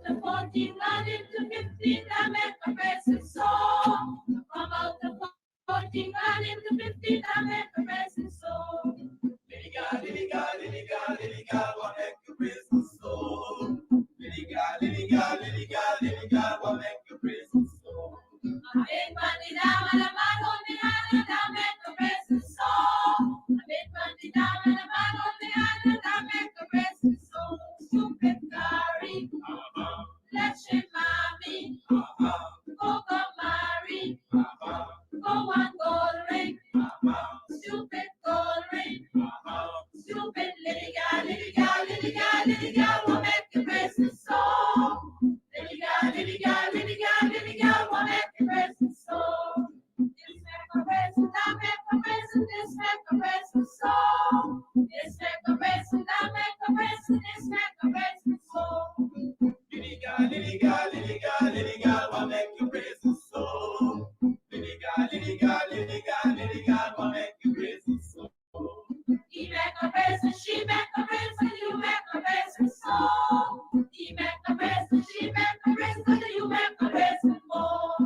the 14 run into 15, I make a racing song. From out the 14 run into 15, I make a racing song. Lily girl, lily girl, lily girl, lily girl, what make a racing song? Lily girl, lily girl, lily girl, lily girl, what make a racing song? I make money down and a man on the island, I make a racing song. I make money down and a man on the island, I make a racing song. Stupid Gary, let's shame mommy, go marry, go one gold ring, stupid gold ring, stupid lily girl, lily girl, lily girl, lily girl, will make the racing song. Lily girl, lily girl, lily girl, lily girl, will make the racing song. This make a racing, that make a racing, this make a racing song. This make a racing, that make a racing, this make a racing song. Lily girl, lily girl, lily girl, lily girl, will make you racing song. Lily girl, lily girl, lily girl, lily girl, will make you racing song. He make a racing, she make a racing, you make a racing song. He make a racing, she make a racing, you make a racing more.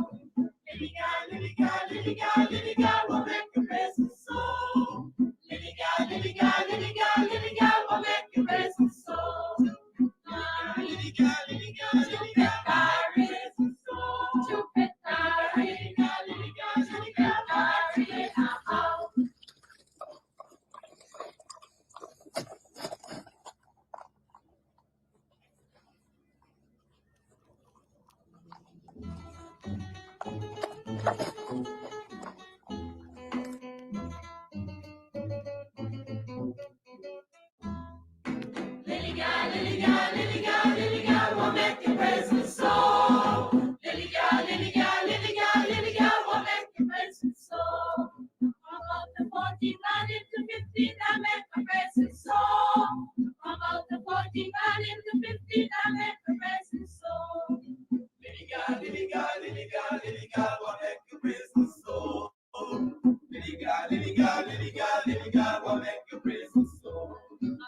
Lily girl, lily girl, lily girl, lily girl, will make you racing song. Lily girl, lily girl, lily girl, lily girl, will make you racing song. Lily girl, lily girl, lily girl, racing song. Stupid Gary, lily girl, lily girl, lily girl, Gary, oh. Lily girl, lily girl, lily girl, lily girl, will make you racing song. Lily girl, lily girl, lily girl, lily girl, will make you racing song. From out the 14 run into 15, I make a racing song. From out the 14 run into 15, I make a racing song. Lily girl, lily girl, lily girl, lily girl, will make you racing song. Lily girl, lily girl, lily girl, lily girl, will make you racing song.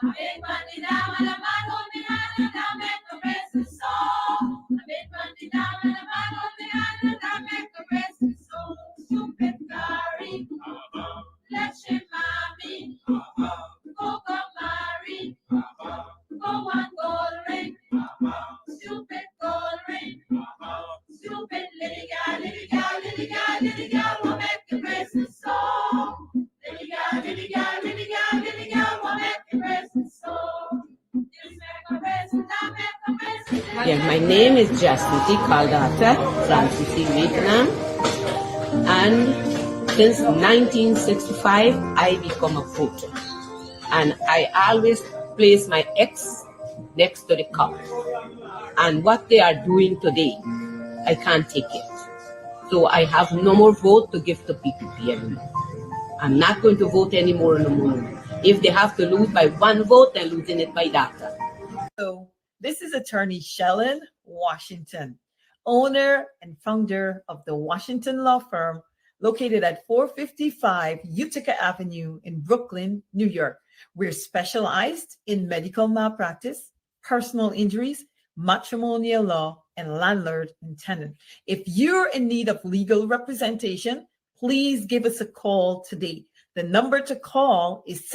I make money down and a man on the island, I make a racing song. I make money down and a man on the island, I make a racing song. Stupid Gary, let's shame mommy, go marry, go one gold ring, stupid gold ring, stupid lily girl, lily girl, lily girl, lily girl, will make the racing song. Lily girl, lily girl, lily girl, lily girl, will make the racing song. This make a racing, that make a racing. Yeah, my name is Jasmine Caldata from Vietnam, and since 1965 I become a voter, and I always place my X next to the cup. And what they are doing today, I can't take it. So I have no more vote to give to PPP anymore. I'm not going to vote anymore no more. If they have to lose by one vote, they're losing it by data. So this is attorney Shellen Washington, owner and founder of the Washington Law Firm, located at 455 Utica Avenue in Brooklyn, New York. We're specialized in medical malpractice, personal injuries, matrimonial law, and landlord and tenant. If you're in need of legal representation, please give us a call today. The number to call is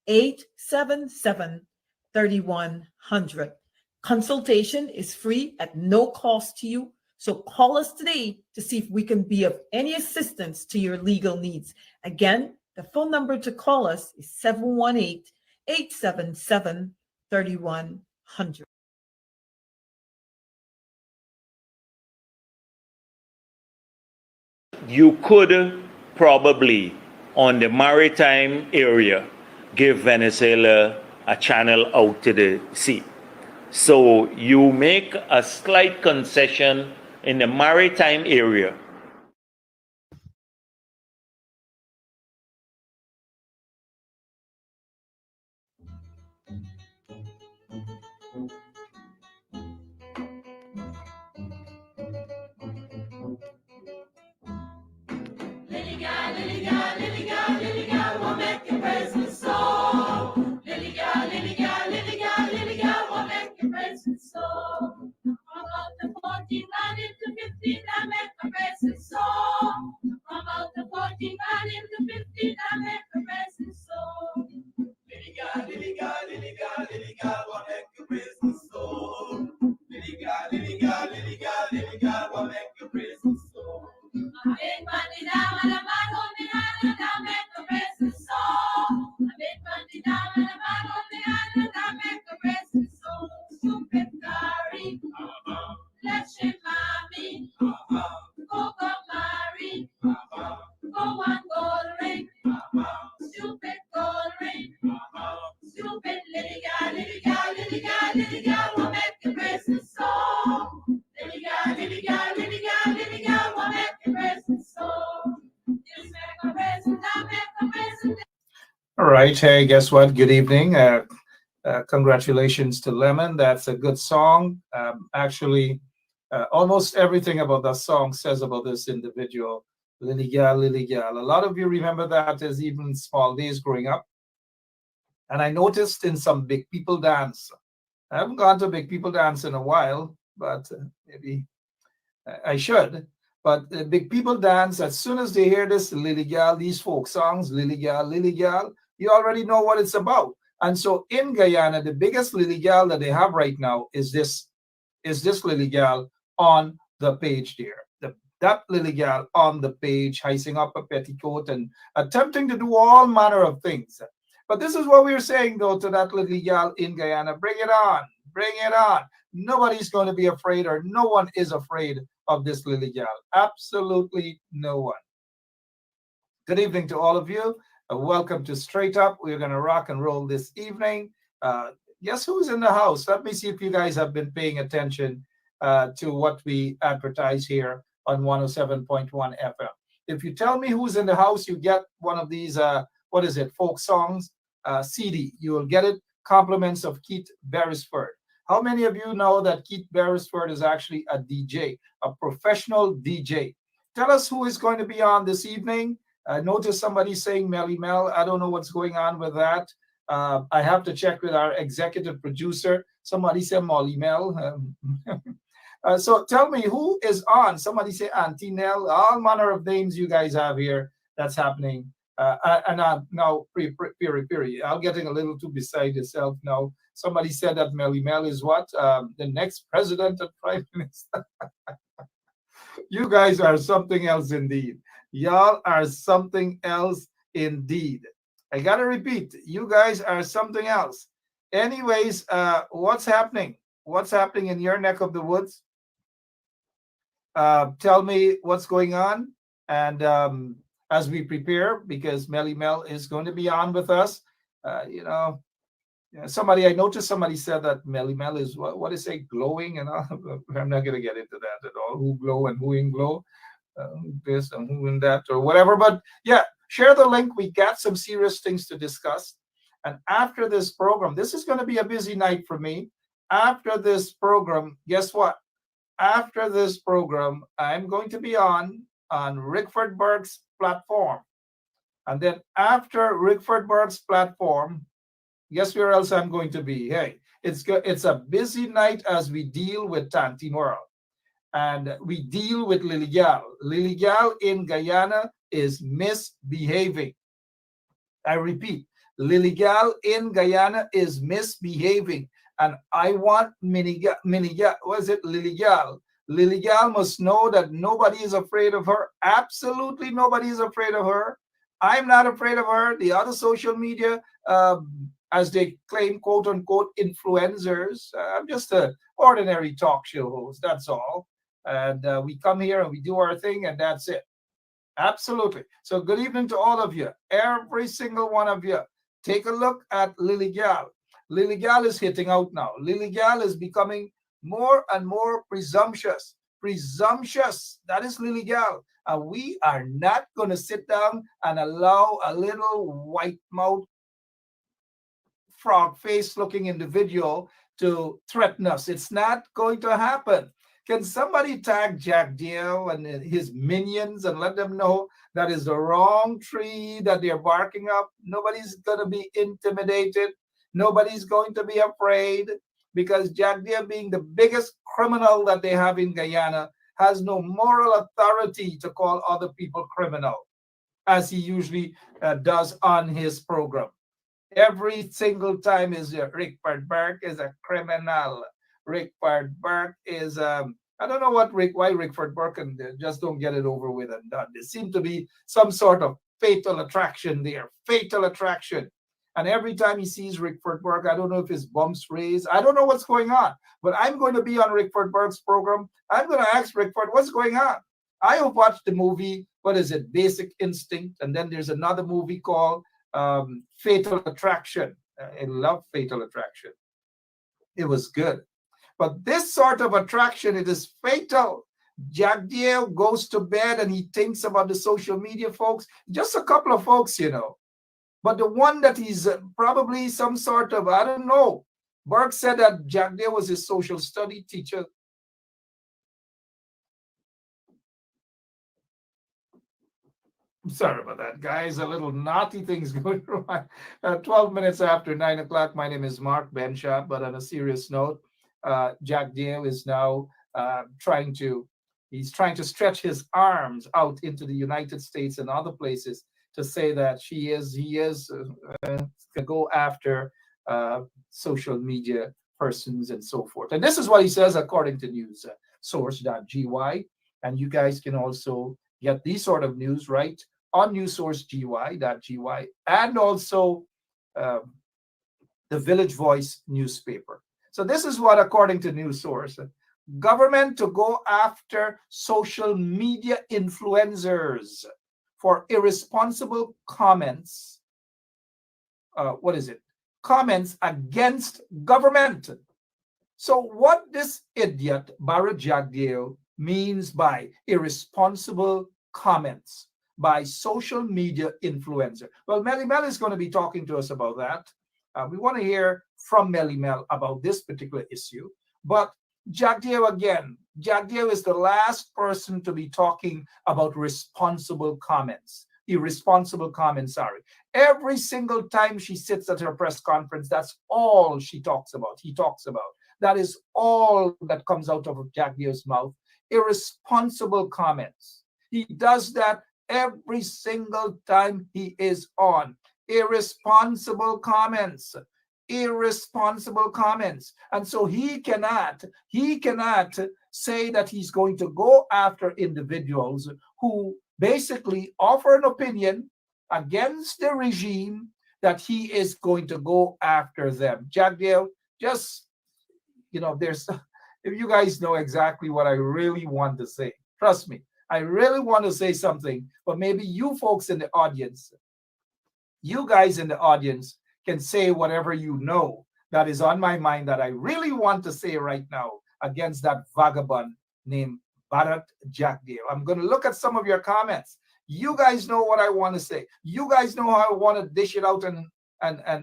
718-877-3100. Consultation is free at no cost to you. So call us today to see if we can be of any assistance to your legal needs. Again, the phone number to call us is 718-877-3100. You could probably, on the maritime area, give Venezuela a channel out to the sea. So you make a slight concession in the maritime area. Lily girl, lily girl, lily girl, lily girl, will make you praise me so. Lily girl, lily girl, lily girl, lily girl, will make you praise me so. 14 gone into 15, I make a blessing song. From out the 14 gone into 15, I make a blessing song. Lily God, Lily God, Lily God, Lily God, what make you praise the soul? Lily God, Lily God, Lily God, Lily God, what make you praise the soul? I make money down and a man on the island, I make a praise the soul. I make money down and a man on the island, I make a praise the soul. Stupid Gary, let's shame mommy, go marry, go one gold ring, stupid gold ring. Stupid little girl, little girl, little girl, little girl, will make you praise the song. Little girl, little girl, little girl, little girl, will make you praise the song. Just make a praise and I make a praise and All right. Hey, guess what? Good evening. Congratulations to Lemon. That's a good song. Actually, almost everything about that song says about this individual, Lily Gal, Lily Gal. A lot of you remember that as even small days growing up. And I noticed in some big people dance. I haven't gone to big people dance in a while, but maybe I should. But the big people dance, as soon as they hear this Lily Gal, these folk songs, Lily Gal, you already know what it's about. And so in Guyana, the biggest Lily Gal that they have right now is this Lily Gal on the page there. That Lily Gal on the page, hicing up a petticoat and attempting to do all manner of things. But this is what we're saying, though, to that Lily Gal in Guyana. Bring it on. Bring it on. Nobody's going to be afraid, or no one is afraid of this Lily Gal. Absolutely no one. Good evening to all of you. Welcome to Straight Up. We're going to rock and roll this evening. Guess who's in the house? Let me see if you guys have been paying attention to what we advertise here on 107.1 FM. If you tell me who's in the house, you get one of these, folk songs CD. You will get it. Compliments of Keith Beresford. How many of you know that Keith Beresford is actually a DJ, a professional DJ? Tell us who is going to be on this evening. I noticed somebody saying Melly Mel. I don't know what's going on with that. I have to check with our executive producer. Somebody said Molly Mel. So tell me who is on. Somebody say Auntie Nell. All manner of names you guys have here. That's happening. Now, Piri, I'm getting a little too beside yourself now. Somebody said that Melly Mel is what? The next president and prime minister. You guys are something else indeed. Y'all are something else indeed. I got to repeat, you guys are something else. Anyways, what's happening? What's happening in your neck of the woods? Tell me what's going on. And as we prepare, because Melly Mel is going to be on with us, I noticed somebody said that Melly Mel is what is it, glowing and all. I'm not going to get into that at all. Who glow and who in glow, this and who in that or whatever. But yeah, share the link. We got some serious things to discuss. And after this program, this is going to be a busy night for me. After this program, guess what? After this program, I'm going to be on Rickford Berg's platform. And then after Rickford Berg's platform, guess where else I'm going to be? Hey, it's a busy night as we deal with Tanti Moral. And we deal with Lily Gal. Lily Gal in Guyana is misbehaving. I repeat, Lily Gal in Guyana is misbehaving. And I want Lily Gal. Lily Gal must know that nobody is afraid of her. Absolutely nobody is afraid of her. I'm not afraid of her. The other social media, as they claim, quote unquote, influencers. I'm just an ordinary talk show host. That's all. And we come here and we do our thing, and that's it. Absolutely. So good evening to all of you. Every single one of you. Take a look at Lily Gal. Lily Gal is hitting out now. Lily Gal is becoming more and more presumptuous. Presumptuous. That is Lily Gal. And we are not going to sit down and allow a little white mouth, frog face looking individual to threaten us. It's not going to happen. Can somebody tag Jagdeo and his minions and let them know that is the wrong tree that they're barking up? Nobody's going to be intimidated. Nobody's going to be afraid. because Jagdeo, being the biggest criminal that they have in Guyana, has no moral authority to call other people criminal, as he usually does on his program. Every single time is Rickford Burke is a criminal. Rickford Burke is I don't know why Rickford Burke and just don't get it over with and done. There seems to be some sort of fatal attraction there, fatal attraction. And every time he sees Rickford Burke, I don't know if his bumps raise. I don't know what's going on. But I'm going to be on Rickford Burke's program. I'm going to ask Rickford, what's going on? I have watched the movie, what is it, Basic Instinct, and then there's another movie called Fatal Attraction. I love Fatal Attraction. It was good. But this sort of attraction, it is fatal. Jagdeo goes to bed and he thinks about the social media folks, just a couple of folks, you know. But the one that he's probably some sort of, I don't know. Burke said that Jagdeo was his social study teacher. Sorry about that, guys. A little naughty things going on. 12 minutes after 9 o'clock. My name is Mark Benshaw. But on a serious note, Jagdeo is now trying to stretch his arms out into the United States and other places to say that he is to go after social media persons and so forth. And this is what he says according to news source.gy. And you guys can also get these sort of news right on newssource.gy and also the Village Voice newspaper. So this is what, according to News Source, government to go after social media influencers for irresponsible comments. Comments against government. So what this idiot, Barra Jagdeo, means by irresponsible comments by social media influencer. Well, Melly Mel is going to be talking to us about that. We want to hear from Melly Mel about this particular issue. But Jagdeo again, Jagdeo is the last person to be talking about irresponsible comments. Every single time she sits at her press conference, that's all she talks about. He talks about. That is all that comes out of Jagdeo's mouth. Irresponsible comments. He does that every single time he is on. Irresponsible comments. And so he cannot say that he's going to go after individuals who basically offer an opinion against the regime, that he is going to go after them. Jagdeo, just, there's, if you guys know exactly what I really want to say, trust me, I really want to say something, but maybe you folks in the audience, you guys in the audience can say whatever you know that is on my mind that I really want to say right now against that vagabond named Bharat Jagdeo. I'm going to look at some of your comments. You guys know what I want to say. You guys know how I want to dish it out and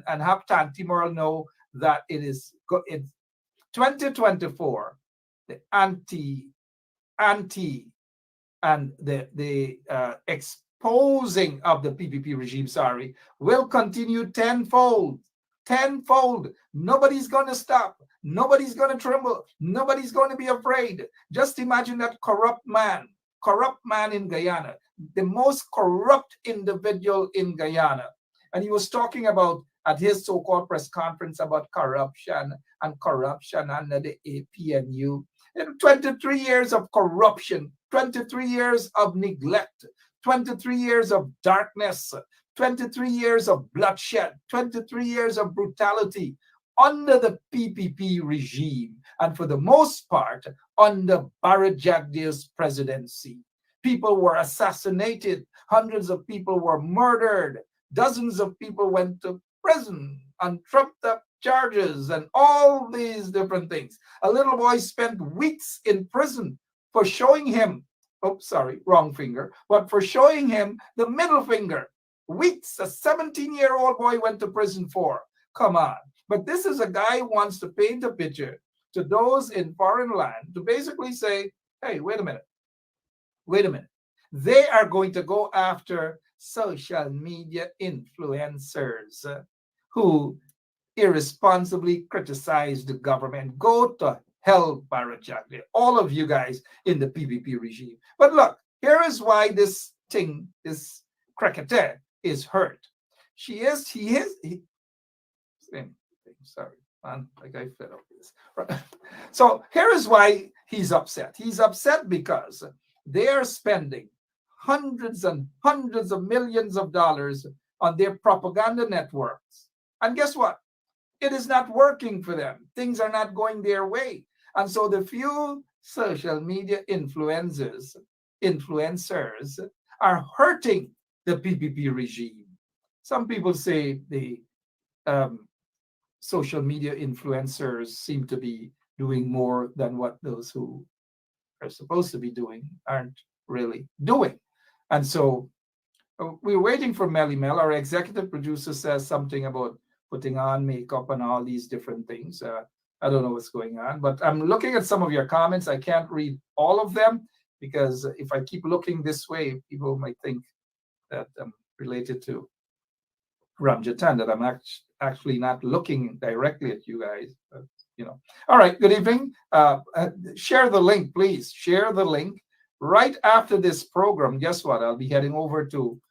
have Tanti Merle know that it's 2024, the anti and the exposing of the PPP regime, will continue tenfold. Nobody's going to stop. Nobody's going to tremble. Nobody's going to be afraid. Just imagine that corrupt man in Guyana, the most corrupt individual in Guyana. And he was talking about, at his so-called press conference, about corruption under the APNU. 23 years of corruption, 23 years of neglect, 23 years of darkness, 23 years of bloodshed, 23 years of brutality under the PPP regime, and for the most part, under Barra Jagdeo's presidency. People were assassinated, hundreds of people were murdered, dozens of people went to prison on trumped up charges and all these different things. A little boy spent weeks in prison for showing him, wrong finger, but for showing him the middle finger. Weeks, a 17-year-old boy went to prison for. Come on. But this is a guy who wants to paint a picture to those in foreign land to basically say, hey, wait a minute. They are going to go after social media influencers who irresponsibly criticize the government. Go to hell, Barrett Jagdeo, all of you guys in the PPP regime. But look, here is why this cricketer is hurt. Sorry, man, like I fed up with this. Right. So here is why he's upset. He's upset because they are spending hundreds and hundreds of millions of dollars on their propaganda networks. And guess what? It is not working for them. Things are not going their way. And so the few social media influencers are hurting the PPP regime. Some people say the social media influencers seem to be doing more than what those who are supposed to be doing aren't really doing. And so we're waiting for Melly Mel. Our executive producer says something about putting on makeup and all these different things. I don't know what's going on, but I'm looking at some of your comments. I can't read all of them because if I keep looking this way, people might think that I'm related to Ramjatan, that I'm actually not looking directly at you guys. But, you know. All right, good evening. Share the link, please. Share the link. Right after this program, guess what? I'll be heading over to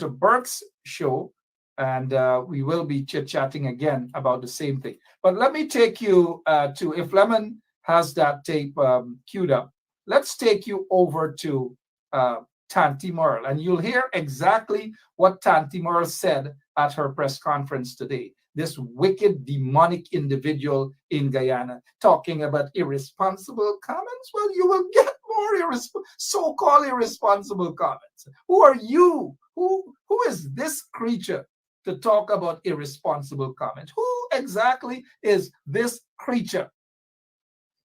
Burke's show, and we will be chit-chatting again about the same thing. But let me take you to, if Lemon has that tape queued up, let's take you over to Tanti Merle, and you'll hear exactly what Tanti Merle said at her press conference today. This wicked, demonic individual in Guyana talking about irresponsible comments. Well, you will get more so-called irresponsible comments. Who are you? Who is this creature to talk about irresponsible comments? Who exactly is this creature?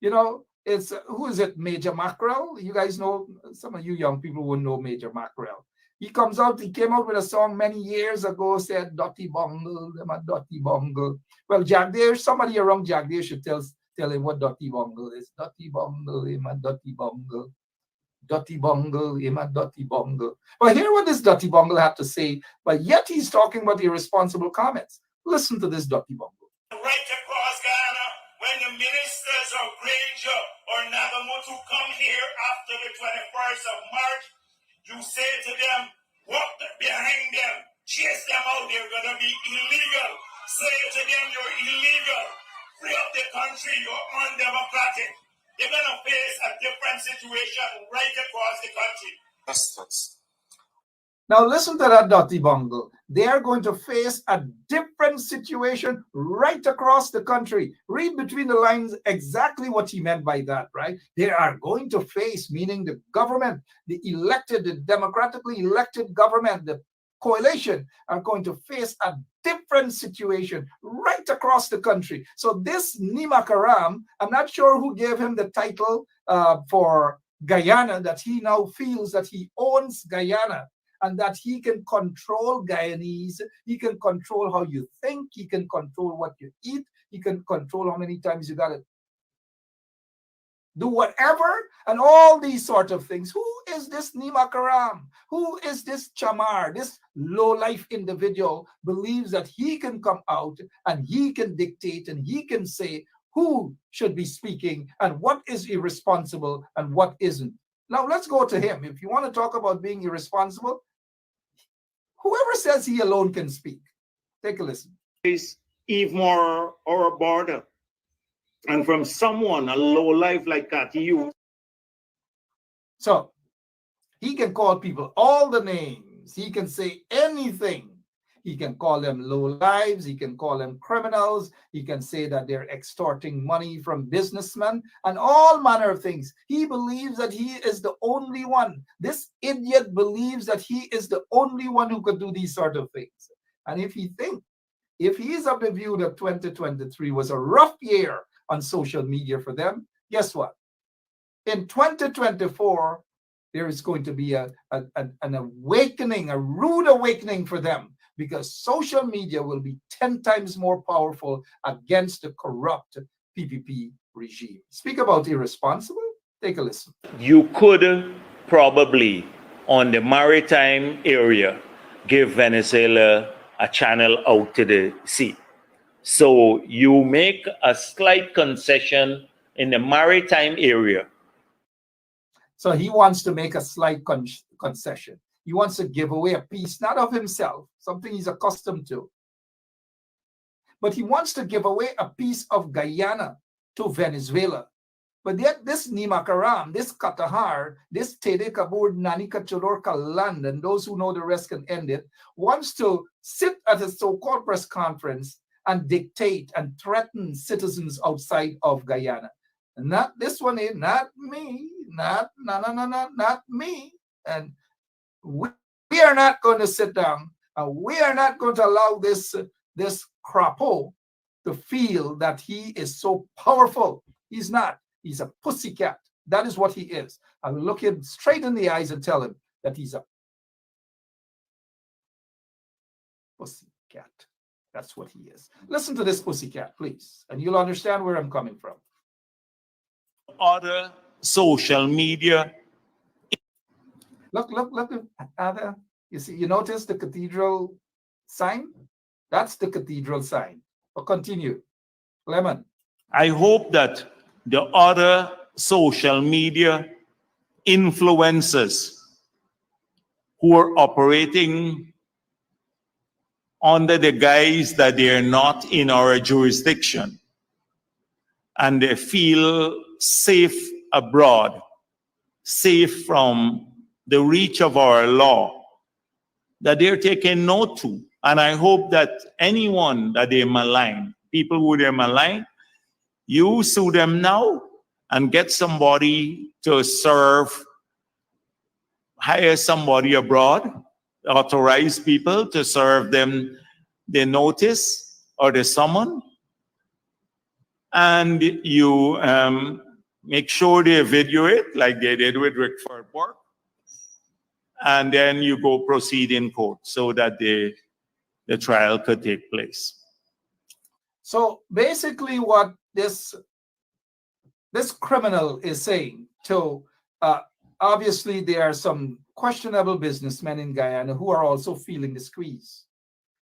You know, it's who is it? Major Mackerel? You guys know, some of you young people wouldn't know Major Mackerel. He came out with a song many years ago, said, Dotty Bungle, them a Dotty Bungle. Well, Jagdeo, somebody around Jagdeo should tell him what Dotty Bungle is. Dotty Bungle, him a Dotty Bungle. Dotty Bungle, him a Dotty Bungle. Well, hear what this Dotty Bungle had to say, but yet he's talking about irresponsible comments. Listen to this Dotty Bungle. Right across Ghana, when the ministers of Granger or Nagamutu come here after the 21st of March, you say to them, walk behind them, chase them out, they're going to be illegal. Say to them, you're illegal. Free up the country, you're undemocratic. They're going to face a different situation right across the country. Now listen to that Dotty Bungle. They are going to face a different situation right across the country. Read between the lines exactly what he meant by that, right? They are going to face, meaning the government, the democratically elected government, the coalition are going to face a different situation right across the country. So this Nima Karam, I'm not sure who gave him the title for Guyana, that he now feels that he owns Guyana, and that he can control Guyanese, he can control how you think, he can control what you eat, he can control how many times you gotta do whatever, and all these sort of things. Who is this Nima Karam? Who is this Chamar? This low-life individual believes that he can come out and he can dictate and he can say who should be speaking and what is irresponsible and what isn't. Now let's go to him. If you want to talk about being irresponsible, whoever says he alone can speak. Take a listen. Evemore or a border. And from someone, a low life like that, you. So he can call people all the names. He can say anything. He can call them low lives. He can call them criminals. He can say that they're extorting money from businessmen and all manner of things. He believes that he is the only one. This idiot believes that he is the only one who could do these sort of things. And if he is of the view that 2023 was a rough year on social media for them, guess what? In 2024, there is going to be an awakening, a rude awakening for them, because social media will be 10 times more powerful against the corrupt PPP regime. Speak about irresponsible. Take a listen. You could probably, on the maritime area, give Venezuela a channel out to the sea. So you make a slight concession in the maritime area. So he wants to make a slight concession. He wants to give away a piece, not of himself, something he's accustomed to, but he wants to give away a piece of Guyana to Venezuela. But yet this Nimakaram, this Katahar, this Tede Kabur Nanika Cholorka land, and those who know the rest can end it, wants to sit at a so-called press conference and dictate and threaten citizens outside of Guyana. Not this one, not me, not me. And we are not going to sit down. We are not going to allow this crapo to feel that he is so powerful. He's not. He's a pussycat. That is what he is. I will look him straight in the eyes and tell him that he's a pussycat. That's what he is. Listen to this pussycat, please, and you'll understand where I'm coming from. Other social media. Look, Ada. You see, you notice the cathedral sign? That's the cathedral sign. But continue. Lemon. I hope that the other social media influencers who are operating under the guise that they're not in our jurisdiction and they feel safe abroad, safe from the reach of our law, that they're taking note to. And I hope that anyone that they malign, people who they malign, you sue them now and get somebody to serve, hire somebody abroad, authorize people to serve them the notice or the summon, and you make sure they video it like they did with Rick Burke, and then you go proceed in court so that the trial could take place. So basically what this criminal is saying to, obviously there are some questionable businessmen in Guyana who are also feeling the squeeze.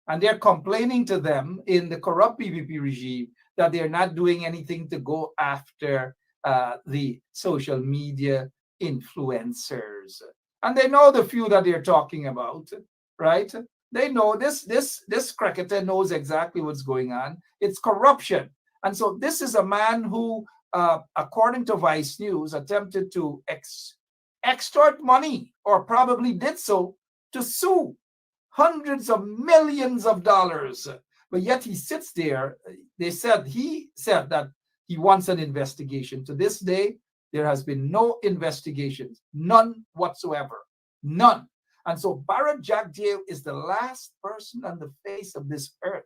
And they're complaining to them in the corrupt PPP regime that they're not doing anything to go after the social media influencers. And they know the few that they're talking about, right? They know this cricketer knows exactly what's going on. It's corruption. And so this is a man who, according to Vice News, attempted to extort money, or probably did so, to sue hundreds of millions of dollars. But yet he sits there. He said that he wants an investigation. To this day, there has been no investigations, none whatsoever, none. And so Bharat Jagdeo is the last person on the face of this earth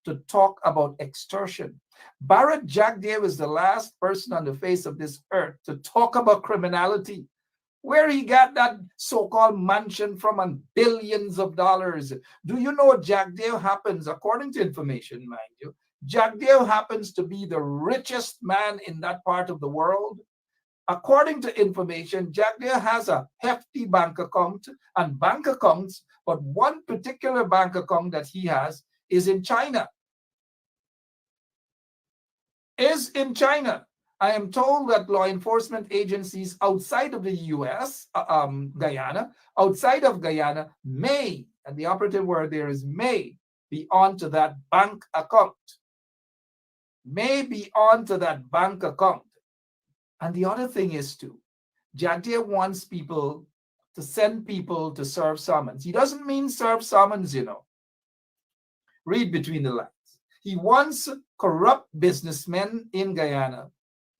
to talk about extortion. Bharat Jagdeo is the last person on the face of this earth to talk about criminality. Where he got that so-called mansion from and billions of dollars. Do you know Jagdeo happens, according to information, mind you, Jagdeo happens to be the richest man in that part of the world? According to information, Jagdeo has a hefty bank account and bank accounts, but one particular bank account that he has is in China. I am told that law enforcement agencies outside of the US, Guyana, outside of Guyana, may, and the operative word there is may, be onto that bank account. May be onto that bank account. And the other thing is too, Jagdeo wants people to send people to serve summons. He doesn't mean serve summons, you know. Read between the lines. He wants corrupt businessmen in Guyana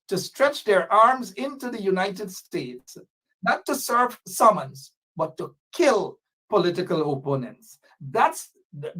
to stretch their arms into the United States, not to serve summons, but to kill political opponents. That's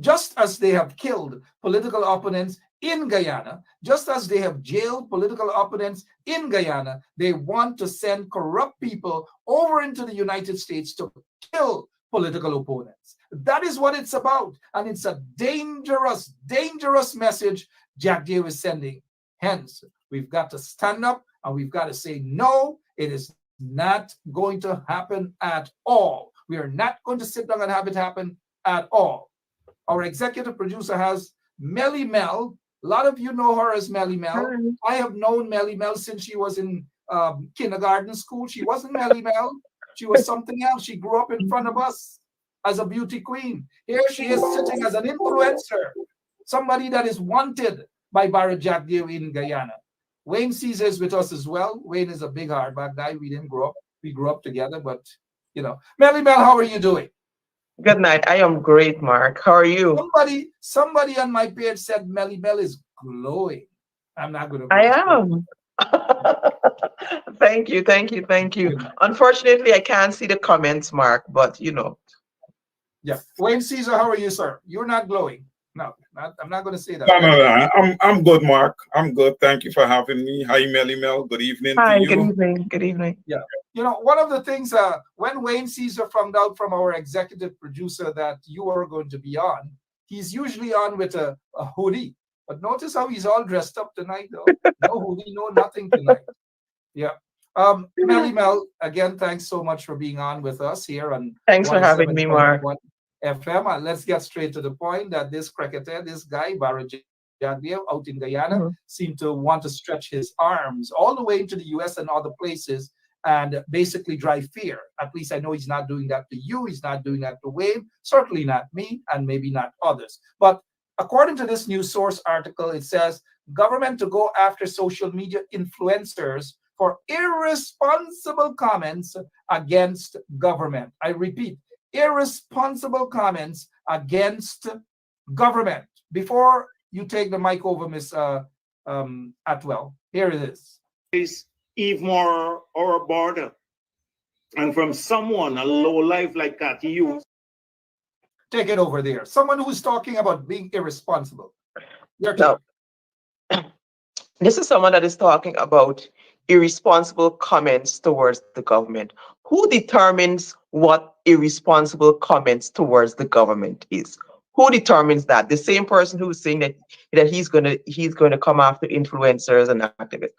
just as they have killed political opponents in Guyana, just as they have jailed political opponents in Guyana, they want to send corrupt people over into the United States to kill political opponents. That is what it's about. And it's a dangerous, dangerous message Jagdeo is sending. Hence, we've got to stand up and we've got to say, no, it is not going to happen at all. We are not going to sit down and have it happen at all. Our executive producer has Melly Mel. A lot of you know her as Melly Mel. I have known Melly Mel since she was in kindergarten school. She wasn't Melly Mel. She was something else. She grew up in front of us as a beauty queen. Here she is sitting as an influencer, somebody that is wanted by Barrett Jagdeo in Guyana. Wayne Caesar is with us as well. Wayne is a big hardback guy. We didn't grow up. We grew up together, but Melly Mel, how are you doing? Good night. I am great, Mark. How are you? Somebody on my page said Melly Mel is glowing. I'm not going to I go. am. Thank you, thank you, thank you. Unfortunately, I can't see the comments, Mark, but Yeah. Wayne Caesar, how are you, sir? You're not glowing. No, I'm not going to say that. No. I'm good, Mark. I'm good. Thank you for having me. Hi, Melly Mel. Good evening to Hi, you. good evening. Good evening. Yeah. One of the things when Wayne Caesar found out from our executive producer that you were going to be on, he's usually on with a hoodie. But notice how he's all dressed up tonight, though. No hoodie, no nothing tonight. Yeah. Melly Mel, again, thanks so much for being on with us here on Thanks for having me, Mark. 107.1 FM. And let's get straight to the point that this cricketer, this guy, Barrett Jagdeo, out in Guyana, seemed to want to stretch his arms all the way into the US and other places and basically drive fear. At least I know he's not doing that to you. He's not doing that to Wave. Certainly not me, and maybe not others. But according to this news source article, it says government to go after social media influencers for irresponsible comments against government. I repeat, irresponsible comments against government. Before you take the mic over, Miss Atwell, here it is. Eve more or border. And from someone, a low life like that, you take it over there. Someone who's talking about being irresponsible. No. This is someone that is talking about irresponsible comments towards the government. Who determines what irresponsible comments towards the government is? Who determines that? The same person who's saying that he's gonna come after influencers and activists.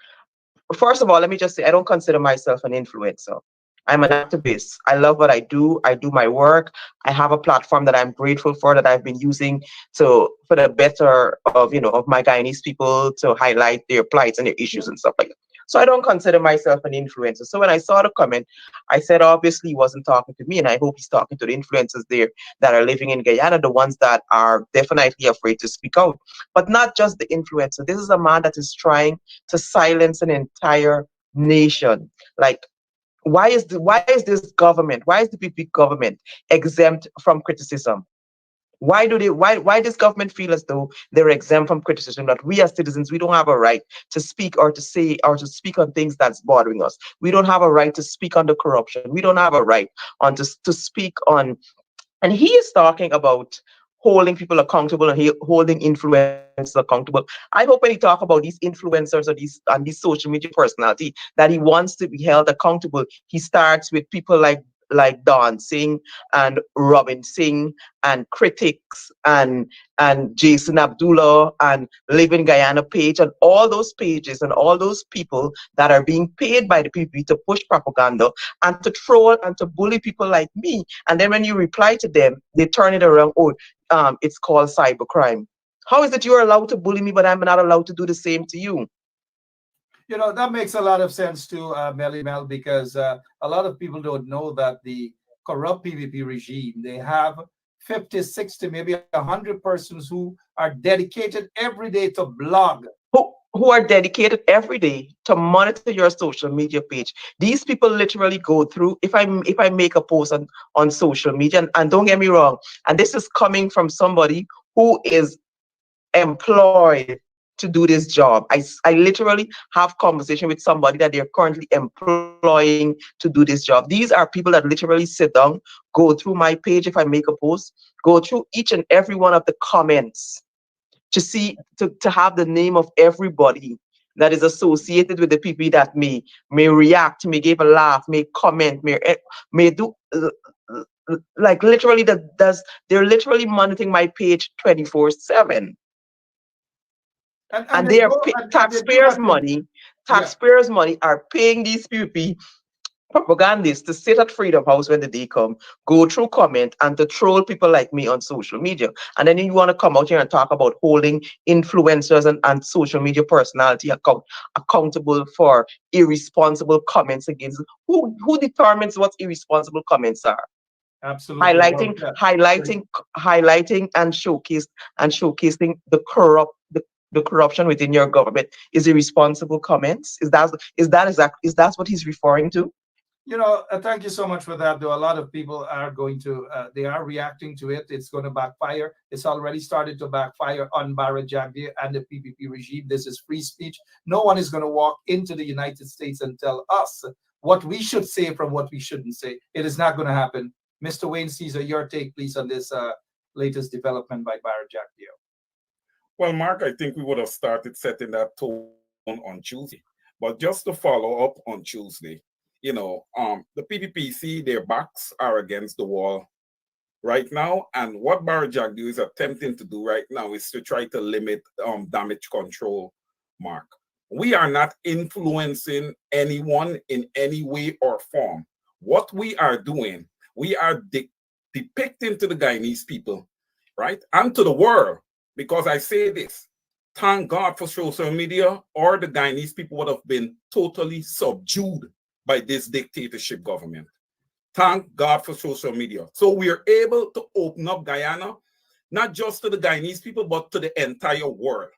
First of all, let me just say I don't consider myself an influencer. I'm an activist. I love what I do. I do my work. I have a platform that I'm grateful for that I've been using for the better of my Guyanese people, to highlight their plights and their issues and stuff like that. So I don't consider myself an influencer. So when I saw the comment, I said obviously he wasn't talking to me, and I hope he's talking to the influencers there that are living in Guyana, the ones that are definitely afraid to speak out. But not just the influencer. This is a man that is trying to silence an entire nation. Like, why is this government, why is the PP government exempt from criticism? Why does government feel as though they're exempt from criticism, that we as citizens, we don't have a right to speak or to say or to speak on things that's bothering us? We don't have a right to speak on the corruption. We don't have a right to speak on, and he is talking about holding people accountable and holding influencers accountable. I hope when he talk about these influencers or these social media personality that he wants to be held accountable, he starts with people like Don Singh and Robin Singh and critics and Jason Abdullah and Live in Guyana page, and all those pages and all those people that are being paid by the people to push propaganda and to troll and to bully people like me. And then when you reply to them, they turn it around. Oh, it's called cybercrime. How is it you're allowed to bully me, but I'm not allowed to do the same to you? That makes a lot of sense too, Melly Mel, because a lot of people don't know that the corrupt PVP regime, they have 50, 60, maybe 100 persons who are dedicated every day to blog. Who are dedicated every day to monitor your social media page. These people literally go through, if I make a post on social media, and don't get me wrong, and this is coming from somebody who is employed to do this job. I literally have conversation with somebody that they're currently employing to do this job. These are people that literally sit down, go through my page if I make a post, go through each and every one of the comments to see, to have the name of everybody that is associated with the people that may react, may give a laugh, may comment, may do, like literally they're literally monitoring my page 24/7. And they are taxpayers' money are paying these people propagandists to sit at Freedom House when the day come, go through comment and to troll people like me on social media. And then you want to come out here and talk about holding influencers and social media personality accountable for irresponsible comments against who determines what irresponsible comments are? Absolutely. Well, yeah. Highlighting and showcasing the corruption within your government is irresponsible comments. Is that what he's referring to? Thank you so much for that. Though a lot of people are going to, they are reacting to it. It's going to backfire. It's already started to backfire on Jagdeo and the PPP regime. This is free speech. No one is going to walk into the United States and tell us what we should say from what we shouldn't say. It is not going to happen. Mr. Wayne Caesar, your take, please, on this latest development by Jagdeo. Well, Mark, I think we would have started setting that tone on Tuesday. But just to follow up on Tuesday, the PPPC, their backs are against the wall right now. And what Jagdeo is attempting to do right now is to try to limit damage control, Mark. We are not influencing anyone in any way or form. What we are doing, we are depicting to the Guyanese people, right, and to the world, because I say this, thank God for social media, or the Guyanese people would have been totally subdued by this dictatorship government. Thank God for social media. So we are able to open up Guyana, not just to the Guyanese people, but to the entire world,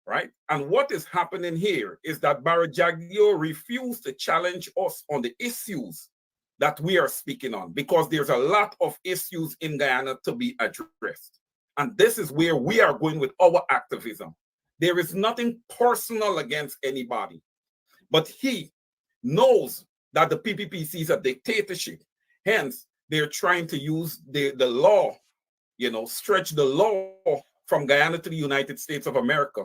right? And what is happening here is that Jagdeo refused to challenge us on the issues that we are speaking on, because there's a lot of issues in Guyana to be addressed. And this is where we are going with our activism. There is nothing personal against anybody, but he knows that the PPPC is a dictatorship. Hence, they're trying to use the law, stretch the law from Guyana to the United States of America,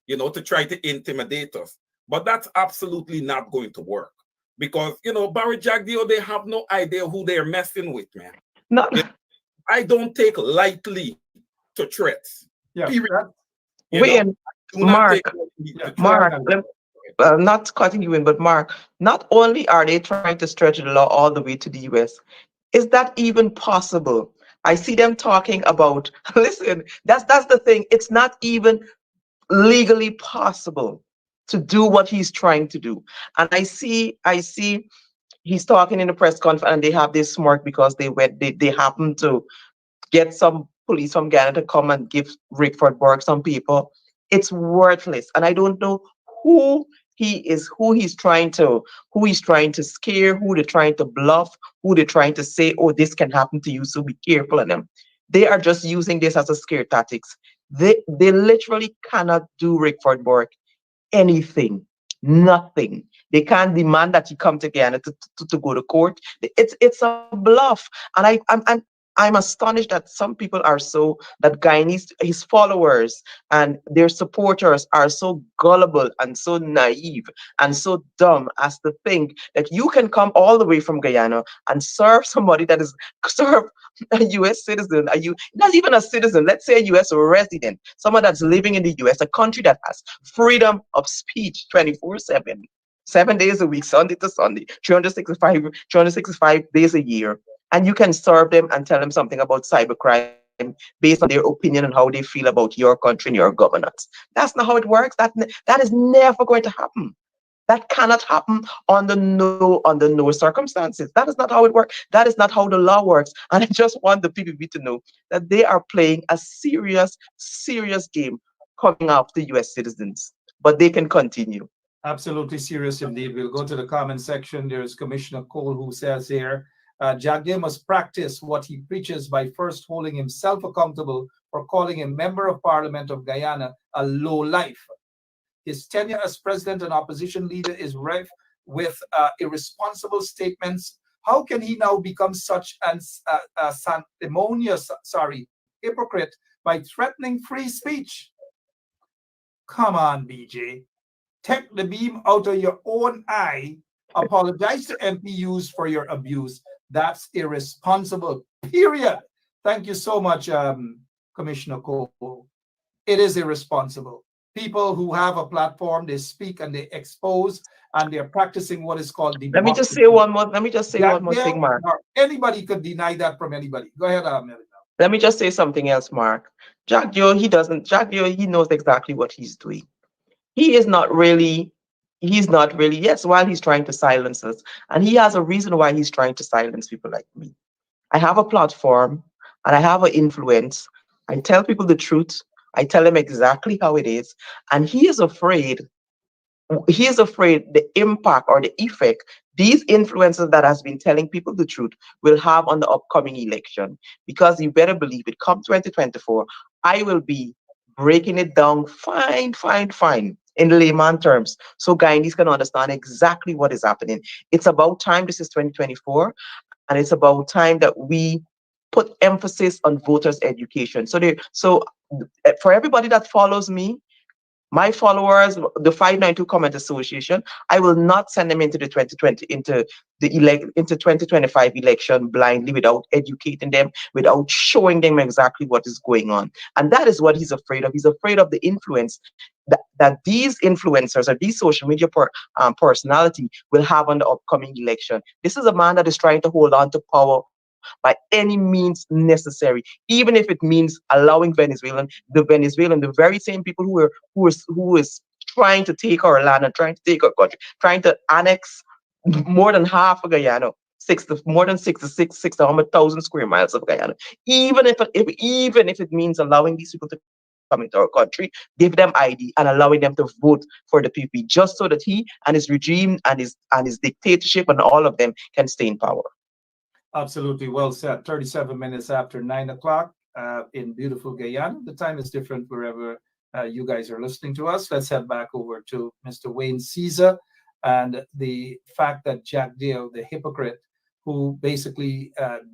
to try to intimidate us. But that's absolutely not going to work, because, Jagdeo, they have no idea who they're messing with, man. No. I don't take lightly to threats. Yeah. Period. Mark, not cutting you in, but Mark, not only are they trying to stretch the law all the way to the US, is that even possible? I see them talking about, listen, that's the thing. It's not even legally possible to do what he's trying to do. And I see he's talking in the press conference, and they have this smirk because they happen to get some police from Ghana to come and give Rickford Burke some people. It's worthless. And I don't know who he's trying to scare, who they're trying to bluff, who they're trying to say, oh, this can happen to you, so be careful of them. They are just using this as a scare tactics. They literally cannot do Rickford Burke anything, nothing. They can't demand that he come to Guyana to go to court. It's a bluff. And I'm astonished that some people are that Guyanese, his followers and their supporters are so gullible and so naive and so dumb as to think that you can come all the way from Guyana and serve somebody serve a U.S. citizen, not even a citizen, let's say a U.S. resident, someone that's living in the U.S., a country that has freedom of speech 24/7, 7 days a week, Sunday to Sunday, 365 days a year. And you can serve them and tell them something about cybercrime based on their opinion and how they feel about your country and your governance. That's not how it works. That is never going to happen. That cannot happen under no circumstances. That is not how it works. That is not how the law works. And I just want the PPP to know that they are playing a serious, serious game coming after U.S. citizens. But they can continue. Absolutely serious indeed. We'll go to the comment section. There's Commissioner Cole, who says here, Jagdeo must practice what he preaches by first holding himself accountable for calling a member of Parliament of Guyana a low life. His tenure as president and opposition leader is rife with irresponsible statements. How can he now become such an sanctimonious, hypocrite by threatening free speech? Come on, BJ. Take the beam out of your own eye. Apologize to MPUs for your abuse. That's irresponsible, period. Thank you so much, Commissioner Cole. It is irresponsible. people who have a platform, they speak and they expose, and they're practicing what is called Let me just democracy. say one more. Let me just say one more thing, Jagdeo, Mark. or anybody could deny that from anybody. Go ahead, Mary. Let me just say something else, Mark. Jagdeo, he doesn't. Jagdeo, he knows exactly what he's doing. He is not really. He's not really. Yes, while he's trying to silence us, and he has a reason why he's trying to silence people like me. I have a platform, and I have an influence. I tell people the truth. I tell them exactly how it is, and he is afraid the impact or the effect these influencers that has been telling people the truth will have on the upcoming election. Because you better believe it, come 2024, I will be breaking it down fine in layman terms, so Guyanese can understand exactly what is happening. It's about time. This is 2024, and it's about time that we put emphasis on voters education. For everybody that follows me, my followers, the 592 Comment Association, I will not send them into the 2025 election blindly without educating them, without showing them exactly what is going on. And that is what he's afraid of. He's afraid of the influence that these influencers or these social media personality will have on the upcoming election. This is a man that is trying to hold on to power by any means necessary, even if it means allowing the very same people who is trying to take our land and trying to take our country, trying to annex more than half of Guyana, more than 600,000 square miles of Guyana. Even if it means allowing these people to come into our country, give them ID and allowing them to vote for the PP, just so that he and his regime and his dictatorship and all of them can stay in power. Absolutely well said. 37 minutes after 9 o'clock in beautiful Guyana. The time is different wherever you guys are listening to us. Let's head back over to Mr. Wayne Caesar and the fact that Jagdeo, the hypocrite, who basically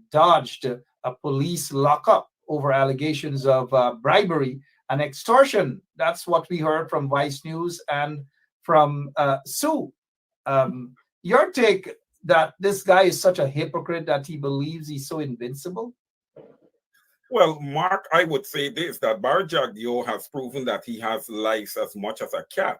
dodged a police lockup over allegations of bribery and extortion. That's what we heard from Vice News and from Sue. Your take that this guy is such a hypocrite that he believes he's so invincible? Well, Mark, I would say this, that Bar Jagdeo has proven that he has lice as much as a cat,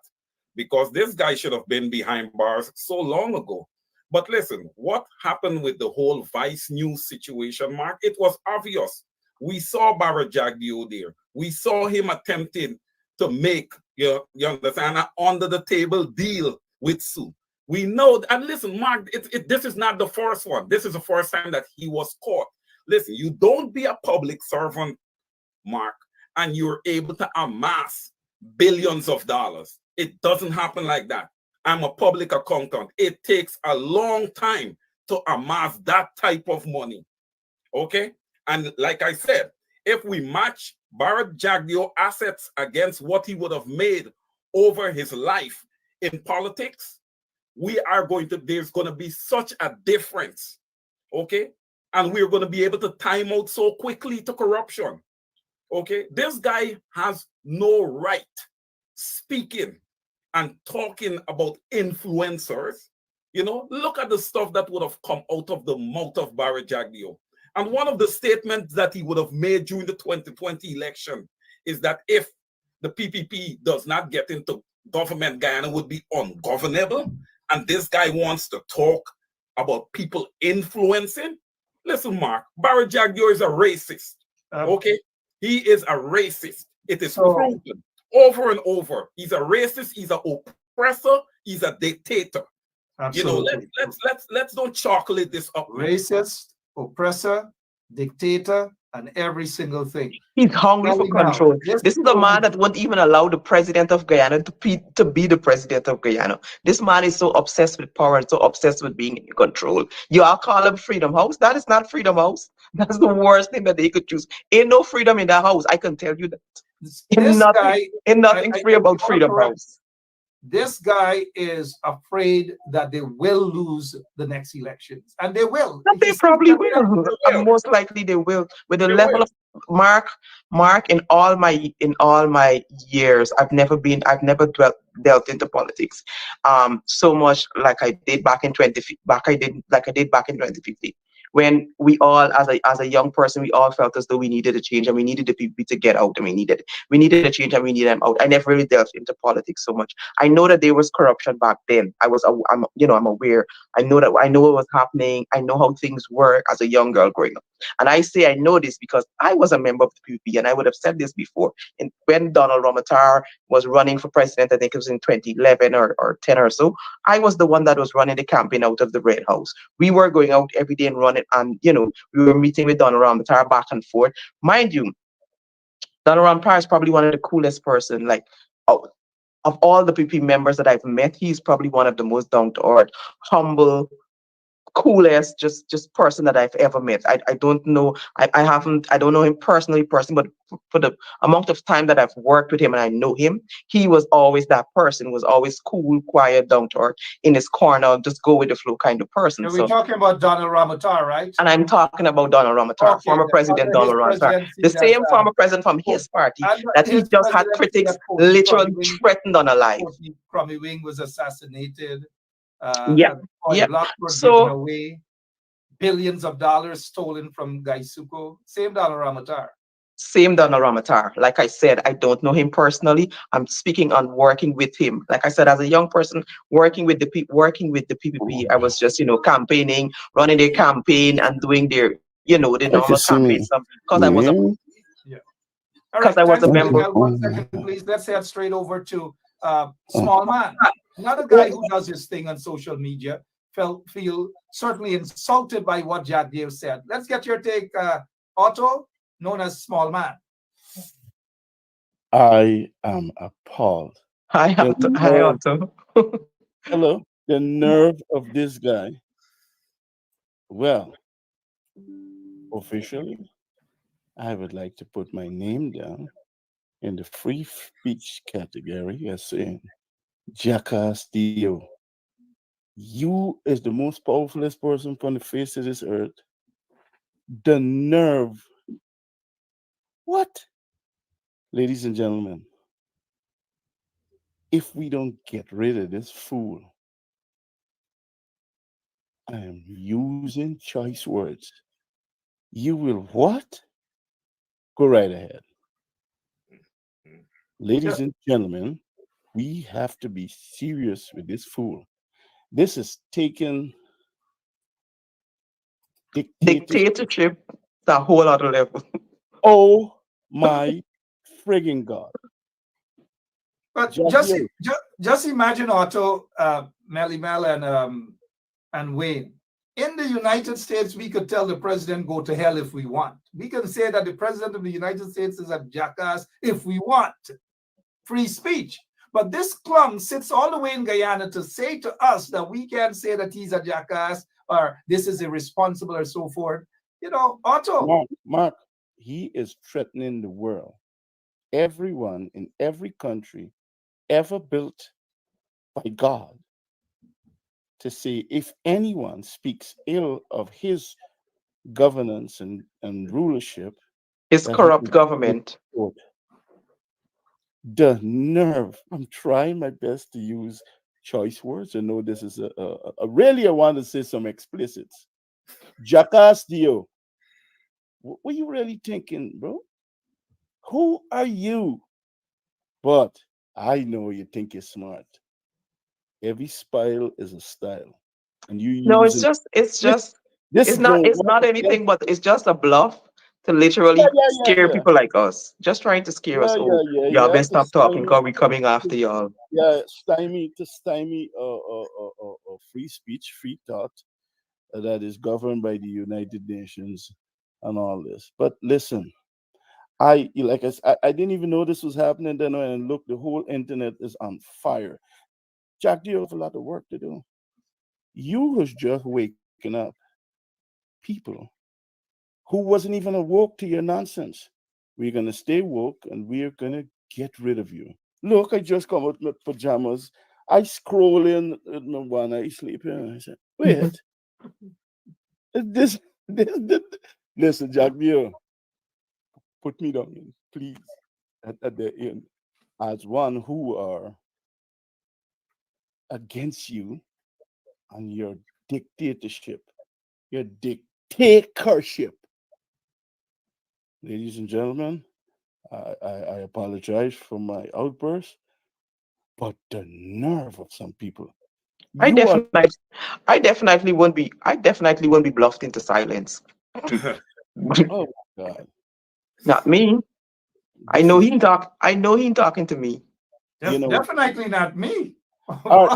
because this guy should have been behind bars so long ago. But listen, what happened with the whole Vice News situation, Mark? It was obvious. We saw Bar Jagdeo there. We saw him attempting to make, you understand, an under-the-table deal with Sue. We know, and listen, Mark, this is not the first one. This is the first time that he was caught. Listen, you don't be a public servant, Mark, and you're able to amass billions of dollars. It doesn't happen like that. I'm a public accountant. It takes a long time to amass that type of money. Okay? And like I said, if we match Bar Jagdeo assets against what he would have made over his life in politics, there's going to be such a difference, okay? And we're going to be able to time out so quickly to corruption, okay? This guy has no right speaking and talking about influencers. Look at the stuff that would have come out of the mouth of Barry Jagdeo. And one of the statements that he would have made during the 2020 election is that if the PPP does not get into government, Guyana would be ungovernable. And this guy wants to talk about people influencing. Listen, Mark, Barry Jagdeo is a racist. Okay? He is a racist. It is proven over and over. He's a racist, he's an oppressor, he's a dictator. Absolutely. Let's don't chocolate this up. Racist, oppressor, dictator, and every single thing. He's hungry for control. This is a man that won't even allow the president of Guyana to be the president of Guyana. This man is so obsessed with power and so obsessed with being in control. You all call him Freedom House? That is not Freedom House. That's the worst thing that they could choose. Ain't no freedom in that house. I can tell you that. Ain't nothing free about Freedom House. This guy is afraid that they will lose the next elections, and they will. They probably will. And most likely they will. With the level of Mark, in all my years, I've never delved into politics so much like I did back in 2015. when we all, as a young person, we all felt as though we needed a change and we needed the people to get out, and we needed a change and we needed them out. I never really delved into politics so much. I know that there was corruption back then. I'm aware. I know what was happening. I know how things were as a young girl growing up. And I say I know this because I was a member of the PPP, and I would have said this before. And when Donald Romatar was running for president, I think it was in 2011 or 10 or so, I was the one that was running the campaign out of the Red House. We were going out every day and running, and we were meeting with Donald Romatar back and forth. Mind you, Donald Romatar is probably one of the coolest person. Like, of all the PP members that I've met, he's probably one of the most down to earth, humble, coolest, just person that I've ever met. I don't know. I don't know him personally, but for the amount of time that I've worked with him and I know him, he was always that person. Was always cool, quiet, down to earth, in his corner, just go with the flow kind of person. And we're talking about Donald Ramatar, right? And I'm talking about Donald Ramatar, Okay, former President under his Donald Ramatar, presidency, the that's, same former president from his party under that he his just had presidency, critics of course, literally threatened on alive. Crummy Wing was assassinated. Yeah, yeah. Blocks were given So away. Billions of dollars stolen from Gaisuko. Same Donald Ramatar. same Donald Ramatar. Like I said, I don't know him personally. I'm speaking on working with him. Like I said, as a young person, working with the PPP, I was just campaigning, running their campaign, and doing their the normal campaign stuff because I was a All right, because I was thanks, a member. Mel. 1 second, please. Let's head straight over to Small Man. Another guy who does his thing on social media feel certainly insulted by what Jagdeo said. Let's get your take, Otto, known as Small Man. I am appalled. Hi, Otto. Hello. The nerve of this guy. Well, officially, I would like to put my name down in the free speech category as saying, Jagdeo, you is the most powerfulest person on the face of this earth. The nerve. What? Ladies and gentlemen, if we don't get rid of this fool, I am using choice words. You will what? Go right ahead. Ladies and gentlemen, we have to be serious with this fool. This is taking dictatorship to a whole other level. Oh my frigging God. But just imagine, Otto, Melly Mel, and Wayne. In the United States, we could tell the president go to hell if we want. We can say that the president of the United States is a jackass if we want. Free speech. But this clump sits all the way in Guyana to say to us that we can't say that he's a jackass or this is irresponsible or so forth. Otto. Mark, he is threatening the world. Everyone in every country ever built by God to say if anyone speaks ill of his governance and rulership, his corrupt government. The nerve. I'm trying my best to use choice words. I know this is really I want to say some explicits. Jagdeo, what were you really thinking, bro? Who are you? But I know you think you're smart. Every spile is a style. And you No, use it's not anything but it's just a bluff to literally scare people like us. Just trying to scare us. Y'all better stop talking because we're coming after y'all. Yeah, stymie free speech, free thought that is governed by the United Nations and all this. But listen, I didn't even know this was happening then, and look, the whole internet is on fire. Jagdeo have a lot of work to do. You was just waking up people who wasn't even awoke to your nonsense. We're gonna stay woke and we're gonna get rid of you. Look, I just come out in my pajamas. I scroll in my one eye sleeping and I said, wait. this listen, Jagdeo, put me down, please, at the end as one who are against you and your dictatorship, your takership. Ladies and gentlemen, I apologize for my outburst, but the nerve of some people. I You are definitely won't be. I definitely won't be bluffed into silence. oh my God. Not me. I This know is he talk. I know he talking to me. you know Definitely not me.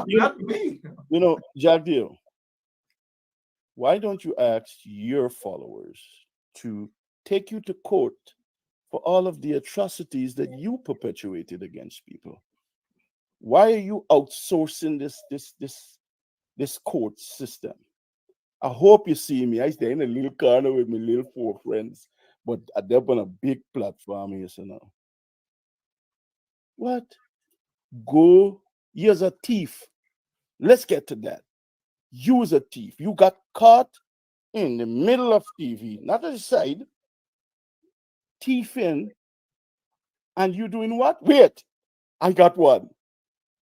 you Not me. know, Jagdeo, why don't you ask your followers to take you to court for all of the atrocities that you perpetuated against people? Why are you outsourcing this court system? I hope you see me. I stay in a little corner with my little 4 friends, but they're on a big platform here, so now. What? Go, here's a thief. Let's get to that. You was a thief. You got caught in the middle of TV, not at the side, thieving, and you doing what? Wait, I got one.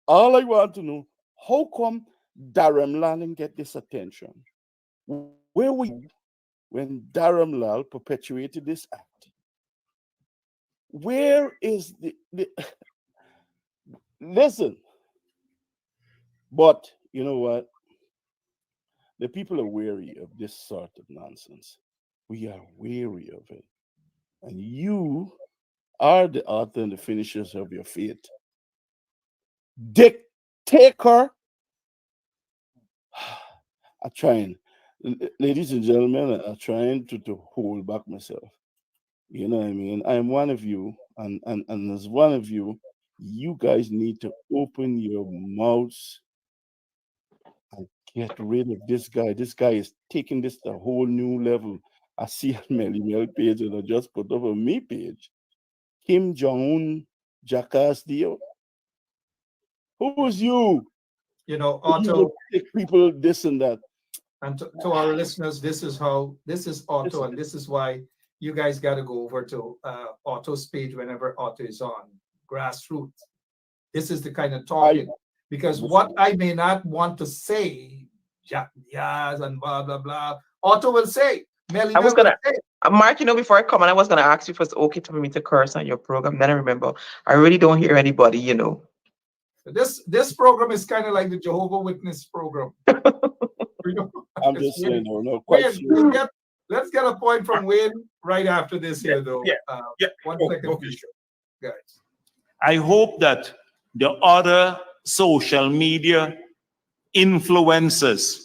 All I want to know, how come Dharam Lal didn't get this attention? Where were you when Dharam Lal perpetuated this act? Where is the listen? But you know what? The people are weary of this sort of nonsense. We are weary of it. And you are the author and the finishers of your fate. Dictator. I'm trying, ladies and gentlemen, I'm trying to hold back myself. You know what I mean? I am one of you, and as one of you, you guys need to open your mouths and get rid of this guy. This guy is taking this to a whole new level. I see a Melly Mel page and I just put up a me page. Kim Jong-un, Jagdeo. Who was you? You know, You would Otto, take people this and that. and to our listeners, this is Otto, and this is why you guys got to go over to Otto's page whenever Otto is on grassroots. This is the kind of talking, because what I may not want to say, yes, and blah blah blah, Otto will say. Melly I was will gonna, say. Mark. Before I come on, I was gonna ask you if it's okay for me to curse on your program. Then I remember I really don't hear anybody. This program is kind of like the Jehovah Witness program. I'm just saying, no, quite Wayne, sure. let's get a point from Wayne right after this here, though. Yeah. One second, Okay, please, sure. guys. I hope that the other social media influencers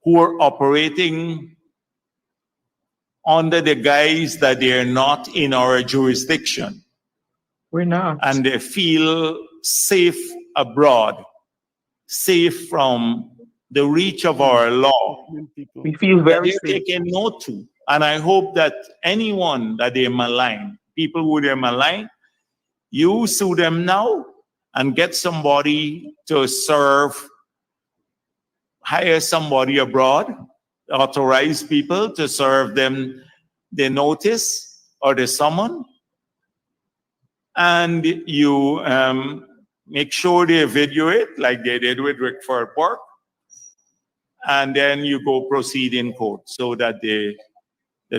who are operating under the guise that they're not in our jurisdiction We're not. and they feel safe abroad, safe from the reach of our law, We feel that very they're safe. taking note to. And I hope that anyone that they malign, people who they malign, you sue them now and get somebody to serve, hire somebody abroad, authorize people to serve them the notice or the summon, and you make sure they video it like they did with Rickford Park, and then you go proceed in court so that the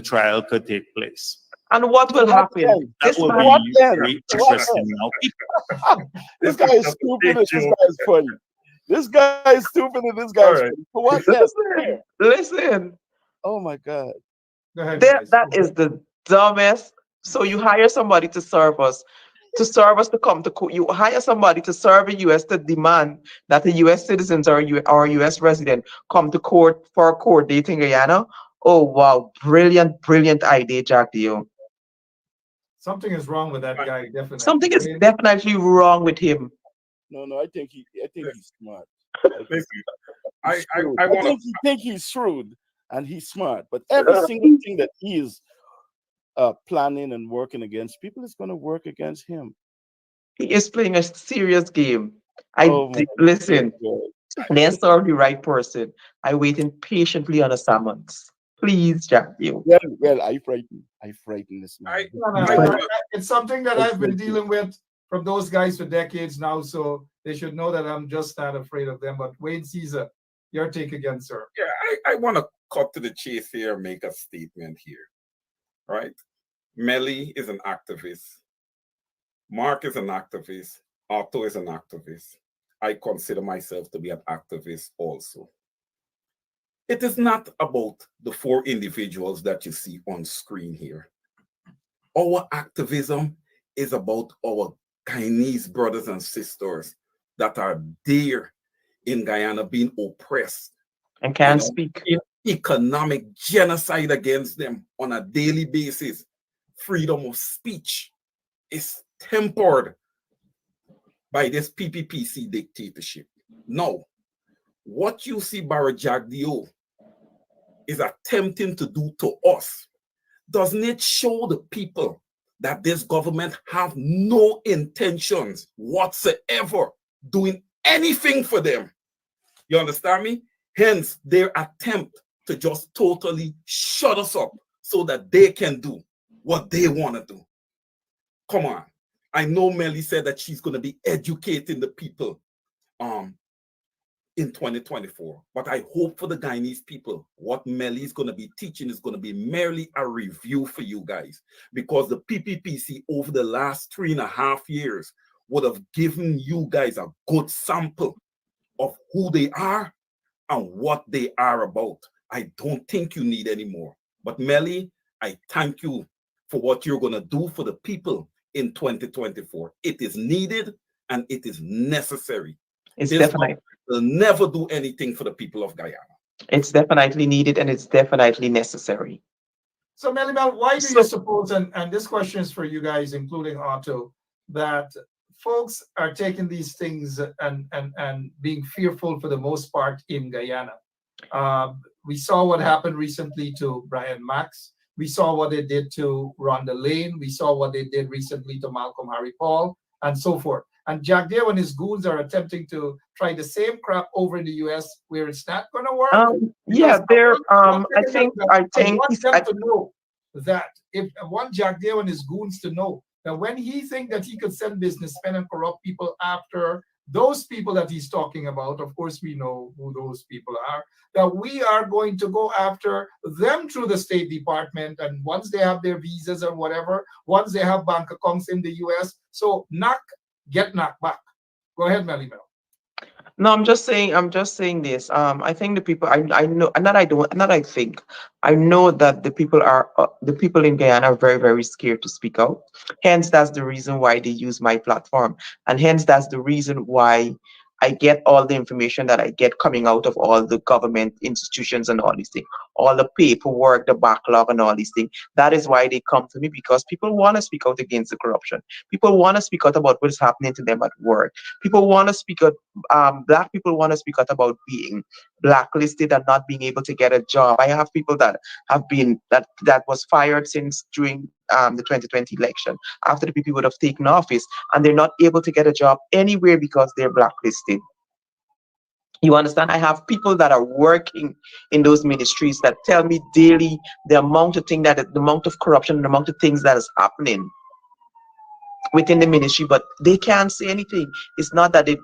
trial could take place. And what will happen? That will What be then? very What interesting now. This guy is stupid and this guy is funny. This guy is stupid and this guy is funny. For what then? Listen. Oh my God. Go ahead, guys. That is the dumbest. So you hire somebody to serve us, to come to court. You hire somebody to serve a U.S. to demand that the U.S. citizens or a U.S. resident come to court for a court date in Guyana. Oh wow, brilliant idea, Jagdeo. Something is wrong with that guy, definitely. Something is definitely wrong with him. No, I think he's smart. Listen, I think he's shrewd and he's smart, but every single thing that he is planning and working against, people is going to work against him. He is playing a serious game. Listen, they serve the right person. I waiting patiently on a summons. Please, Jagdeo. Well, I frighten this man. It's something that I've been dealing with from those guys for decades now, so they should know that I'm just not afraid of them. But Wayne Caesar, your take again, sir. Yeah, I want to cut to the chase here and make a statement here, right? Melly is an activist. Mark is an activist. Otto is an activist. I consider myself to be an activist also. It is not about the four individuals that you see on screen here. Our activism is about our Guyanese brothers and sisters that are there in Guyana being oppressed. And can't speak. In economic genocide against them on a daily basis. Freedom of speech is tempered by this PPPC dictatorship. Now, what you see Barra Jagdeo is attempting to do to us, doesn't it show the people that this government have no intentions whatsoever doing anything for them? You understand me? Hence, their attempt to just totally shut us up so that they can do what they want to do. Come on. I know Melly said that she's going to be educating the people in 2024. But I hope for the Guyanese people, what Melly is going to be teaching is going to be merely a review for you guys. Because the PPPC over the last 3.5 years would have given you guys a good sample of who they are and what they are about. I don't think you need any more. But Melly, I thank you for what you're going to do for the people in 2024. It is needed and it is necessary. It's This definitely will never do anything for the people of Guyana. it's definitely needed and it's definitely necessary. So, Melibel, why do So- you suppose, and this question is for you guys, including Otto, that folks are taking these things and being fearful for the most part in Guyana? We saw what happened recently to Brian Max. We saw what they did to Rhonda Lane. We saw what they did recently to Malcolm Harry Paul, and so forth. And Jagdeo and his goons are attempting to try the same crap over in the US where it's not going to work. Yeah, Because there. one I thing think. that I I think. want them to know that if I want Jagdeo and his goons to know that when he think that he could send businessmen and corrupt people after those people that he's talking about, of course we know who those people are, that we are going to go after them through the State Department. And once they have their visas or whatever, once they have bank accounts in the US, so knock, get knocked back. Go ahead, Melly Mel. No, I'm just saying this. I think the people. I know, and that I don't, and that I think. I know that the people in Guyana are very, very scared to speak out. Hence, that's the reason why they use my platform, and hence that's the reason why I get all the information that I get coming out of all the government institutions and all these things, all the paperwork, the backlog, and all these things. That is why they come to me, because people want to speak out against the corruption. People want to speak out about what is happening to them at work. People want to speak out. Black people want to speak out about being blacklisted and not being able to get a job. I have people that have been that was fired since during the 2020 election after the people would have taken office, and they're not able to get a job anywhere because they're blacklisted. You understand? I have people that are working in those ministries that tell me daily the amount of the amount of corruption, the amount of things that is happening within the ministry, but they can't say anything. It's not that they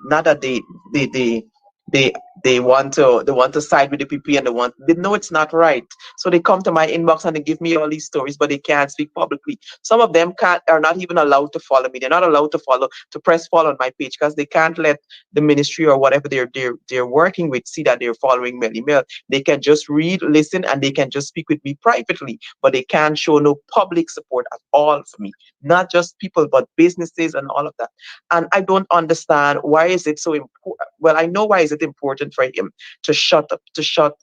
want to side with the PP and they know it's not right. So they come to my inbox and they give me all these stories, but they can't speak publicly. Some of them are not even allowed to follow me. They're not allowed to press follow on my page because they can't let the ministry or whatever they're working with see that they're following Melly Mel. They can just read, listen, and they can just speak with me privately, but they can't show no public support at all for me. Not just people, but businesses and all of that. And I don't understand why is it so important. Well, I know why is it important for him to shut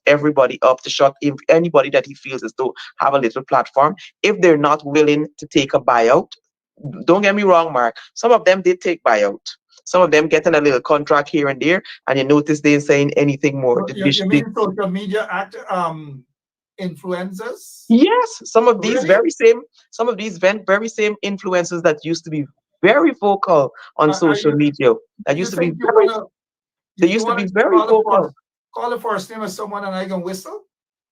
everybody up, to shut anybody that he feels as though have a little platform. If they're not willing to take a buyout, don't get me wrong, Mark. Some of them did take buyout. Some of them getting a little contract here and there, and you notice they ain't saying anything more. You mean social media influencers? Yes, some of these Really? very same influencers that used to be very vocal on social media. That used to be they used to be very vocal. Call the first name of someone and I can whistle?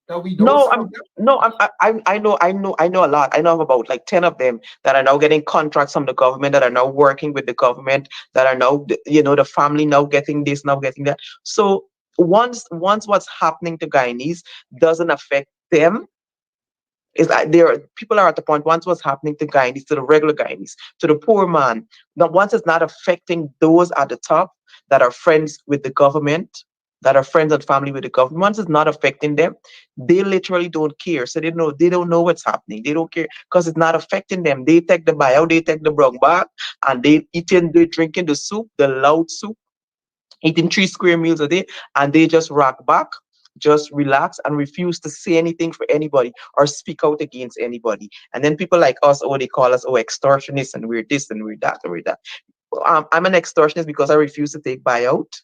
That we No, don't I know a lot. I know of about like 10 of them that are now getting contracts from the government, that are now working with the government, that are now, the family now getting this, now getting that. So once what's happening to Guyanese doesn't affect them, it's like people are at the point once what's happening to Guyanese, to the regular Guyanese, to the poor man, now once it's not affecting those at the top that are friends with the government, that are friends and family with the government, once it's not affecting them, they literally don't care. So they don't know what's happening. They don't care because it's not affecting them. They take the buyout, they take the brown bag, and they drinking the soup, the loud soup, eating 3 square meals a day, and they just rock back, just relax and refuse to say anything for anybody or speak out against anybody. And then people like us, oh, they call us, oh, extortionists, and we're this and we're that and we're that. I'm an extortionist because I refuse to take buyout.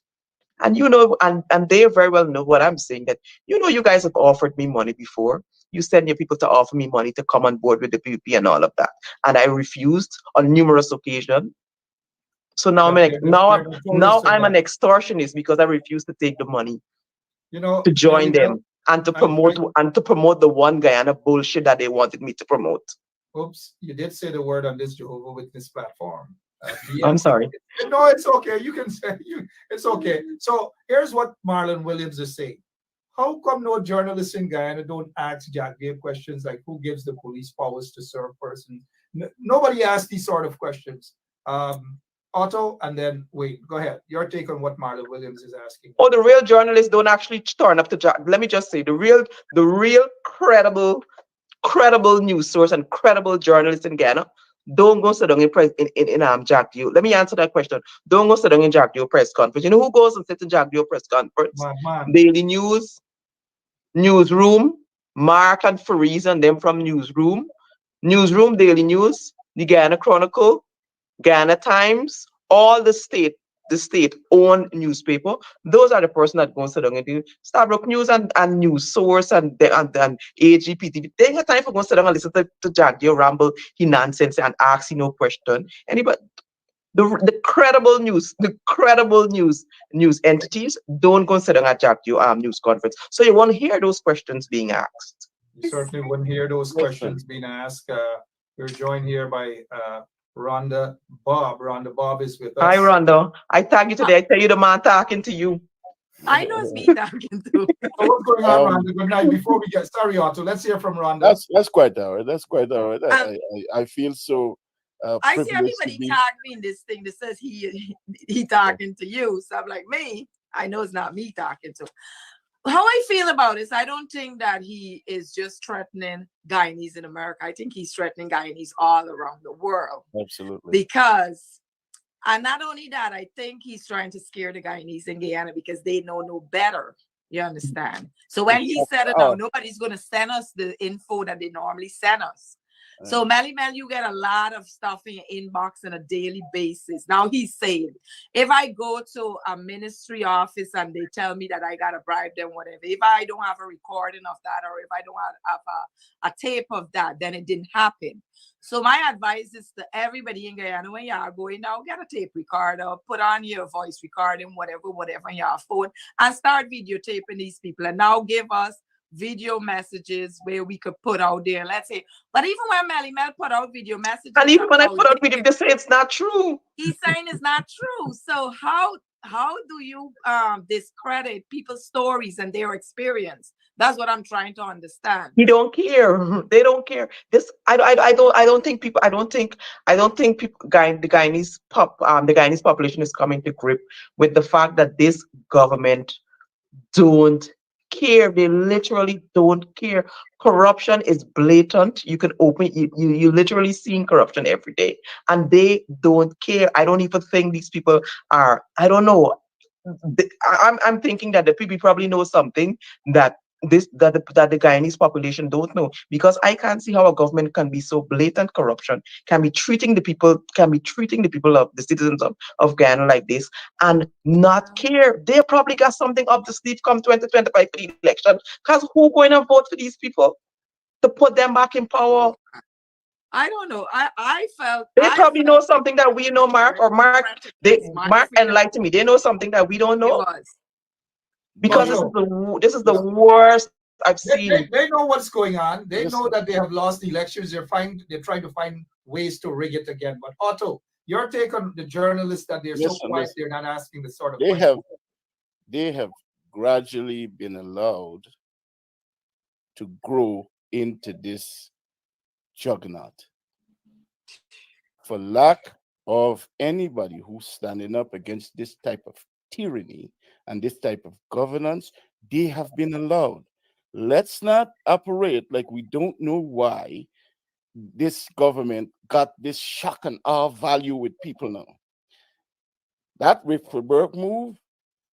And and they very well know what I'm saying, that you guys have offered me money before. You send your people to offer me money to come on board with the PPP and all of that. And I refused on numerous occasions. So now But I'm an extortionist because I refuse to take the money to Mary join Bell, them and to I'm promote sorry. the one Guyana bullshit that they wanted me to promote. Oops, you did say the word on this Jehovah Witness platform. I'm sorry. No, it's okay. You can say it's okay. So here's what Marlon Williams is saying. How come no journalists in Guyana don't ask Jagdeo questions like who gives the police powers to serve persons? Nobody asks these sort of questions. Otto, and then wait, go ahead. Your take on what Marlon Williams is asking. Oh, the real journalists don't actually turn up to let me just say the real credible news source and credible journalists in Ghana don't go sit down in Jagdeo. Let me answer that question. Don't go sit down in Jagdeo press conference. You know who goes and sits in Jagdeo press conference? Man. Daily News, Newsroom, Mark and Fareez and them from Newsroom, Daily News, the Ghana Chronicle, Ghana Times, all the state-owned newspaper. Those are the person that goes to sit down and do Starbrook News and News Source and AGPTV. They ain't got time for going to sit down and listen to Jagdeo ramble, he nonsense and ask no question. Anybody, the credible news entities don't go and sit down at Jagdeo news conference. So you won't hear those questions being asked. You certainly wouldn't hear those questions being asked. We're joined here by Rhonda Bob. Rhonda Bob is with us. Hi, Rhonda. I tag you today. I tell you the man talking to you. I know it's me talking to. So what's going on, Rhonda? Good night. Before we get sorry, Otto, let's hear from Rhonda. That's quite all right. That's quite all right. I feel so. I see everybody tag me in this thing that says he talking to you. So I'm like, me. I know it's not me talking to. How I feel about this, I don't think that he is just threatening Guyanese in America. I think he's threatening Guyanese all around the world. Absolutely. Because, and not only that, I think he's trying to scare the Guyanese in Guyana because they know no better. You understand? So when he said it, no, nobody's going to send us the info that they normally send us. So Melly Mel, you get a lot of stuff in your inbox on a daily basis. Now he's saying, if I go to a ministry office and they tell me that I gotta bribe them, whatever, if I don't have a recording of that, or if I don't have a tape of that, then it didn't happen. So my advice is to everybody in Guyana, when you are going now, get a tape recorder, put on your voice recording, whatever on your phone, and start videotaping these people. And now give us video messages where we could put out there. Let's say, but even when Melly Mel put out video messages, and even when I put out video, they say it's not true. He's saying it's not true. So how do you discredit people's stories and their experience? That's what I'm trying to understand. He don't care. They don't care. This I don't think people. I don't think people. The Guyanese population is coming to grip with the fact that this government don't care. They literally don't care. Corruption is blatant. You can open you literally seeing corruption every day, and they don't care. I don't even think these people are. I don't know. I'm thinking that the people probably know something that the Guyanese population don't know, because I can't see how a government can be so blatant corruption, can be treating the people of the citizens of Guyana like this and not care. They probably got something up the sleeve come 2025 election, because who going to vote for these people to put them back in power? I don't know. I felt they probably know something that we know, Mark, or Mark enlighten me. They know something that we don't know. Because this is the worst I've seen. They know what's going on. They know that they have lost the elections. They're trying to find ways to rig it again. But Otto, your take on the journalists that they're so quiet, they're not asking the sort of questions. They have gradually been allowed to grow into this juggernaut. For lack of anybody who's standing up against this type of tyranny and this type of governance, they have been allowed. Let's not operate like we don't know why this government got this shock and awe value with people now. That Ripperberg move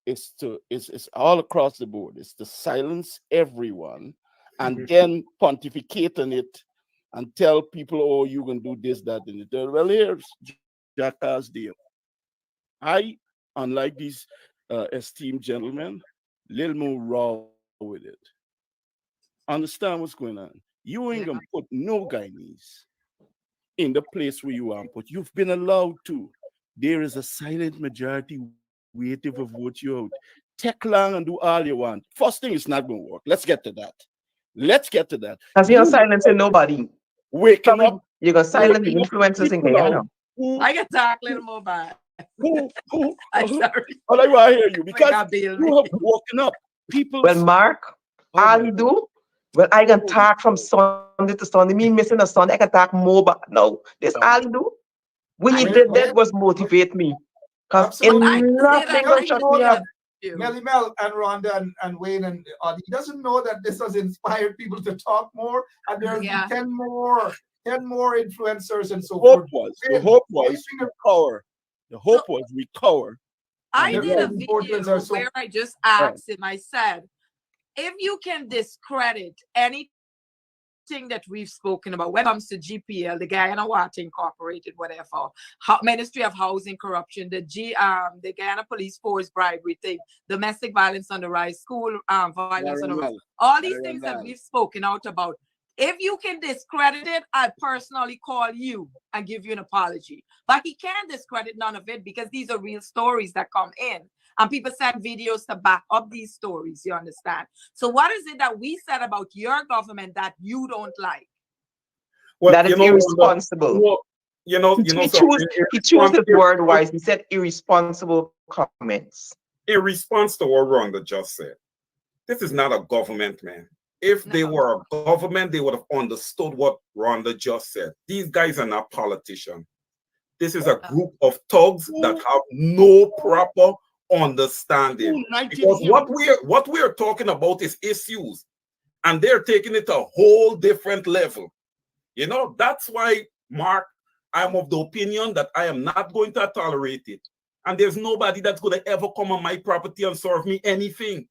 is all across the board. It's to silence everyone and then pontificate on it and tell people, oh, you can do this, that, and the third. Well, here's Jagdeo. I, unlike these esteemed gentlemen, little more raw with it. Understand what's going on. You ain't gonna put no Guyanese in the place where you are, but you've been allowed to. There is a silent majority waiting for vote you out. Take long and do all you want. First thing is not going to work. Let's get to that. Let's get to that. As you're silencing nobody. Waking up. You're going to silence the influencers in Guyana. I can talk a little more about I'm sorry. All I want to hear you because Like you have woken up. People. Well, Mark, all you do, well, I can talk from Sunday to Sunday. Me missing a Sunday, I can talk more, but no, this all you do. When you did that was motivate me. Because nothing gonna shut me up. Melly Mel and Rhonda and Wayne and he doesn't know that this has inspired people to talk more, and there's 10 more influencers and so forth. The hope was we cower. The hope was we cower. I did a video where I just asked him, I said, if you can discredit anything that we've spoken about when it comes to GPL, the Guyana Water Incorporated, whatever, Ministry of Housing Corruption, the Guyana Police Force bribery thing, domestic violence on the rise, school violence on the rise, all these things that we've spoken out about. If you can discredit it, I'll personally call you and give you an apology. But he can't discredit none of it because these are real stories that come in. And people send videos to back up these stories, you understand? So what is it that we said about your government that you don't like? Well, that is irresponsible. He chose the word wise. He said irresponsible comments. In response to what Rhonda just said, this is not a government, man. If they were a government, they would have understood what Rhonda just said. These guys are not politicians. This is a group of thugs that have no proper understanding. Because what we are talking about is issues, and they're taking it a whole different level. You know, that's why, Mark, I'm of the opinion that I am not going to tolerate it. And there's nobody that's going to ever come on my property and serve me anything.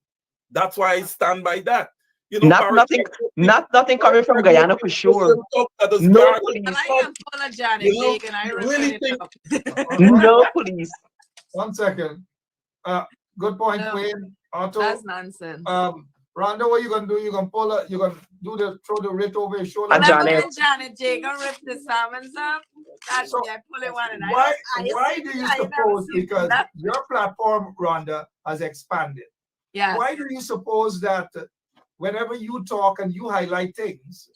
That's why I stand by that. You know, nothing coming from Guyana for sure. No police. I am full of Janet Jagan. I really think no police. 1 second. Good point, Wayne. Otto. That's nonsense. Rhonda, what you gonna do? You gonna throw the writ over your shoulder? Janet Jagan rip the salmons up. That's so, I pull it one and why do you suppose? Because your platform, Rhonda, has expanded. Yeah. Why do you suppose that whenever you talk and you highlight things,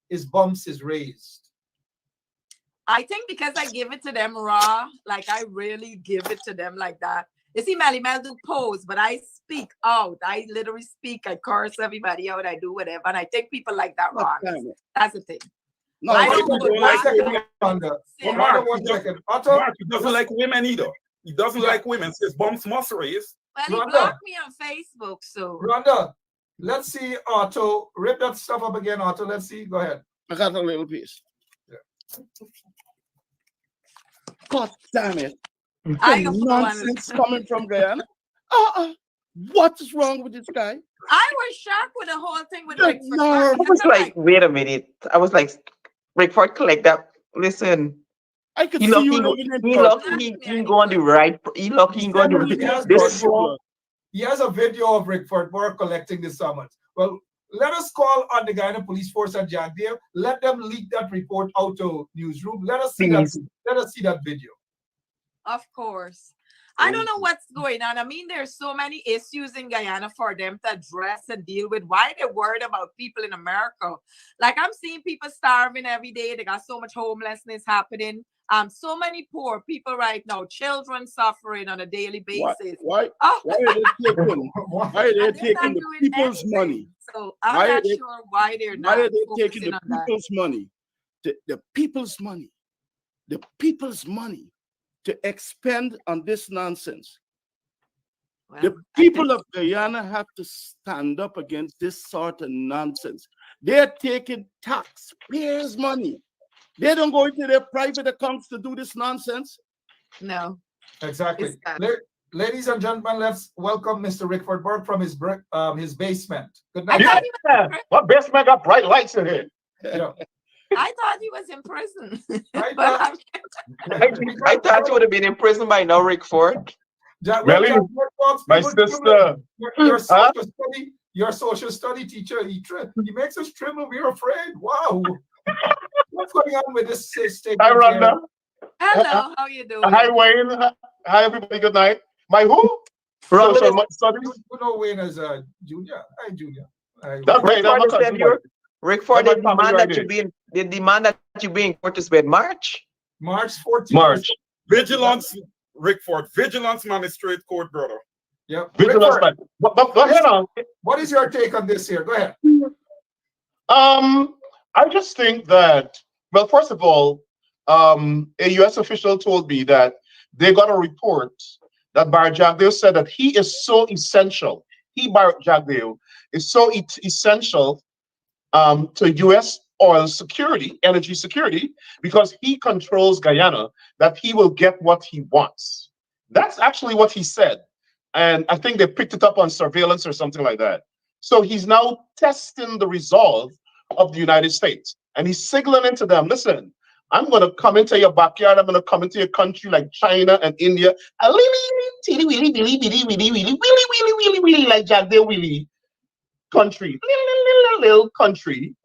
his bumps is raised? I think because I give it to them raw, like I really give it to them like that. You see, Melly Mel do pose, but I speak out. I literally speak. I curse everybody out. I do whatever, and I think people like that raw. That's the thing. No, I don't like women. Mark, he doesn't like women either. He doesn't like women. His bumps must raise. Well, he blocked me on Facebook, so. Rhonda, let's see Otto. Rip that stuff up again, Otto. Let's see. Go ahead. I got a little piece. Yeah. God damn it. Nonsense coming from Guyana. What is wrong with this guy? I was shocked with the whole thing with I was like, wait a minute. I was like, Rickford, collect that. Listen. I could see you. He go on the right. He go on the He has a video of Rickford Burke collecting the summons. Well, let us call on the Guyana Police Force at Jagdeo. Let them leak that report out to newsroom. Let us see that. Let us see that video. Of course. I don't know what's going on. I mean, there's so many issues in Guyana for them to address and deal with. Why they're worried about people in America? Like, I'm seeing people starving every day. They got so much homelessness happening. So many poor people right now, children suffering on a daily Why, basis. why, Oh, why are they taking, why are they and they're not taking the doing people's anything. money? So I'm Why are not they, sure why they're why not are they taking focusing the on that. people's money? The people's money, the people's money to expend on this nonsense. The Well, I people think of Guyana have to stand up against this sort of nonsense. They're taking taxpayers' money. They don't go into their private accounts to do this nonsense. no. Exactly. It's not. Ladies and gentlemen, let's welcome Mr. Rickford Burke from his basement. Good I night. thought he was in What basement got bright lights in it? Yeah. I thought he was in prison. Right But now, I thought you would have been in prison by now, Rick Ford. Really? My sister. Your social study teacher, he makes us tremble. We're afraid. Wow. What's going on with this statement? Hi, Rhonda. hello, how you doing? Hi, Wayne. Hi, everybody. Good night. My who? Social studies. You know Wayne as a junior. Hi, junior. That's Rick right. I'm Ford a said you're Rick Ford, I'm they a junior demand that ID. you be in, they demand that you be in court to spend March. March 14th. March. Vigilance, Rick Ford, Vigilance Magistrate Court, brother. Yep. Vigilance. Rickford, But go ahead on. what is your take on this here? Go ahead. I just think that, well, first of all, a U.S. official told me that they got a report that Barry Jagdeo said that he is so essential. Barry Jagdeo, is so essential to U.S. oil security, energy security, because he controls Guyana, that he will get what he wants. That's actually what he said. And I think they picked it up on surveillance or something like that. So he's now testing the resolve of the United States. And he's signaling to them, listen, I'm going to come into your backyard. I'm going to come into your country like China and India. A really like Jagdeo Willie country. Little country.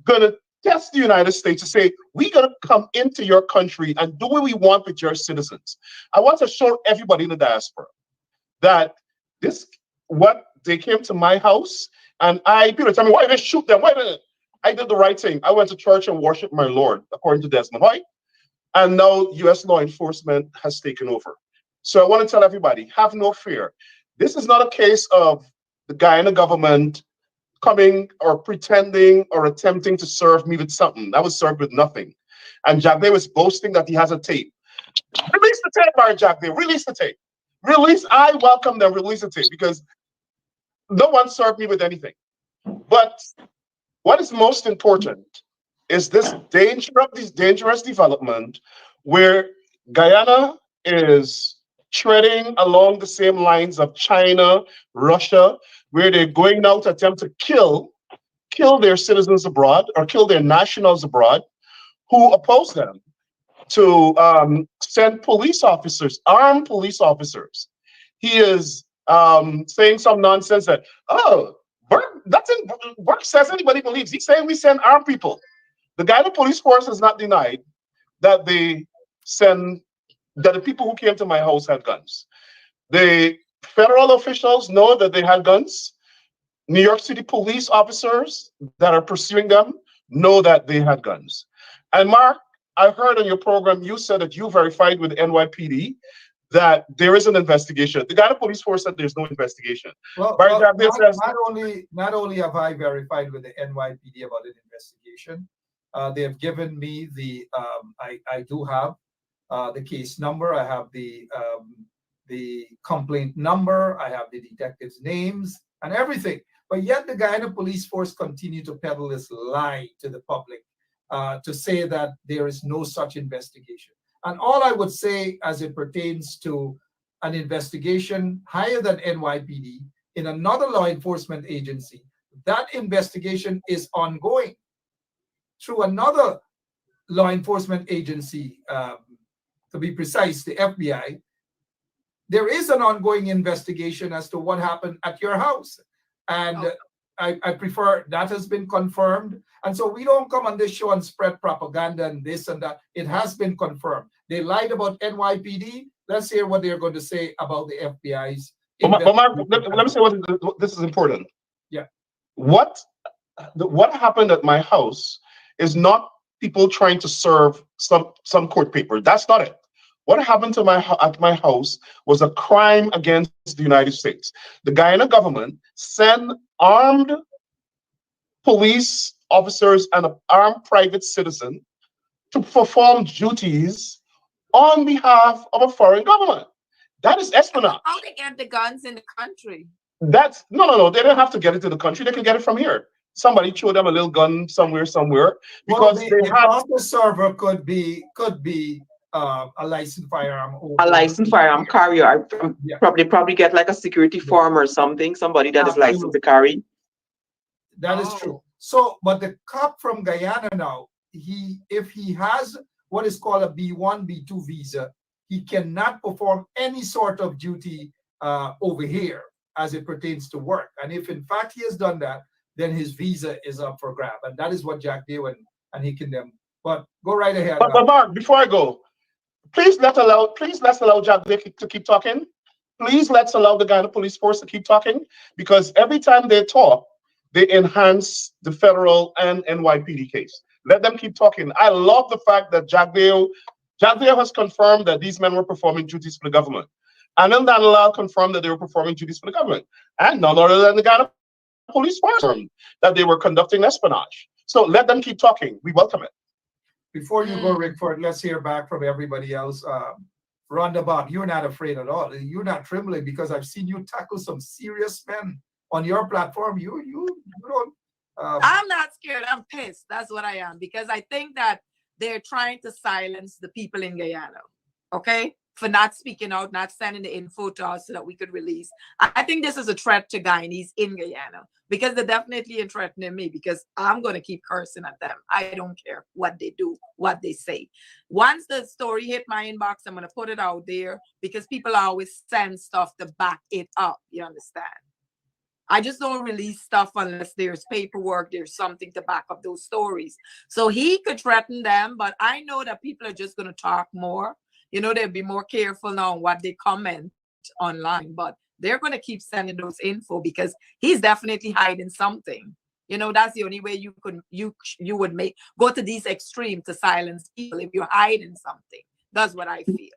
Gonna test the United States to say, we're gonna come into your country and do what we want with your citizens. I want to show everybody in the diaspora that what they came to my house, and people tell me, why did they shoot them? Why did I did the right thing? I went to church and worshiped my Lord, according to Desmond Hoy, and now U.S. law enforcement has taken over. So I want to tell everybody, have no fear. This is not a case of the Guyana government coming or pretending or attempting to serve me with something. I was served with nothing. And Jagdeo was boasting that he has a tape. Release the tape, Barry Jagdeo. Release the tape. I welcome them, release the tape, because no one served me with anything. But what is most important is this dangerous development where Guyana is treading along the same lines of China, Russia, where they're going now to attempt to kill their citizens abroad or kill their nationals abroad who oppose them, to send police officers, armed police officers. He is saying some nonsense that, Burke says anybody believes. He's saying we send armed people. The Guyana police force has not denied that the people who came to my house had guns. The federal officials know that they had guns. New York City police officers that are pursuing them know that they had guns. And Mark, I heard on your program, you said that you verified with NYPD that there is an investigation. The Guyana police force said there's no investigation. Well, not only have I verified with the NYPD about an investigation, they have given me I do have the case number. I have the complaint number. I have the detectives' names and everything. But yet the Guyana police force continue to peddle this lie to the public, to say that there is no such investigation. And all I would say as it pertains to an investigation higher than NYPD in another law enforcement agency, that investigation is ongoing through another law enforcement agency, to be precise, the FBI. There is an ongoing investigation as to what happened at your house. And I prefer that has been confirmed. And so we don't come on this show and spread propaganda and this and that. It has been confirmed. They lied about NYPD. Let's hear what they're going to say about the FBI's. But Mark, let me say what this is important. Yeah. What happened at my house is not people trying to serve some court paper. That's not it. What happened to at my house was a crime against the United States. The Guyana government sent armed police officers and an armed private citizen to perform duties on behalf of a foreign government. That is espionage. How they get the guns in the country? That's no. They don't have to get it to the country. They can get it from here. Somebody threw them a little gun somewhere, because Well, they the had process server could be a licensed firearm. A licensed firearm carrier. Yeah. Probably get like a security form or something. Somebody that is licensed to carry. That is true. So, but the cop from Guyana now, if he has what is called a B1, B2 visa, he cannot perform any sort of duty over here as it pertains to work. And if in fact he has done that, then his visa is up for grab. And that is what Jagdeo and he can them. But go right ahead. But Mark, before I go, please let's allow Jagdeo to keep talking. Please let's allow the Guyana Police Force to keep talking, because every time they talk, they enhance the federal and NYPD case. Let them keep talking. I love the fact that Jagdeo has confirmed that these men were performing duties for the government. And then Danilal confirmed that they were performing duties for the government. And none other than the Guyana Police Force that they were conducting espionage. So let them keep talking. We welcome it. Before you go, Rickford, let's hear back from everybody else. Rhonda Bob, you're not afraid at all. You're not trembling, because I've seen you tackle some serious men on your platform. You don't. I'm not scared. I'm pissed. That's what I am, because I think that they're trying to silence the people in Guyana. Okay, for not speaking out, not sending the info to us so that we could release. I think this is a threat to Guyanese in Guyana, because they're definitely threatening me, because I'm going to keep cursing at them. I don't care what they do, what they say. Once the story hit my inbox, I'm going to put it out there, because people always send stuff to back it up. You understand? I just don't release stuff unless there's paperwork, there's something to back up those stories. So he could threaten them, but I know that people are just going to talk more. They'll be more careful now on what they comment online, but they're going to keep sending those info, because he's definitely hiding something. That's the only way you would go to these extremes to silence people, if you're hiding something. That's what I feel.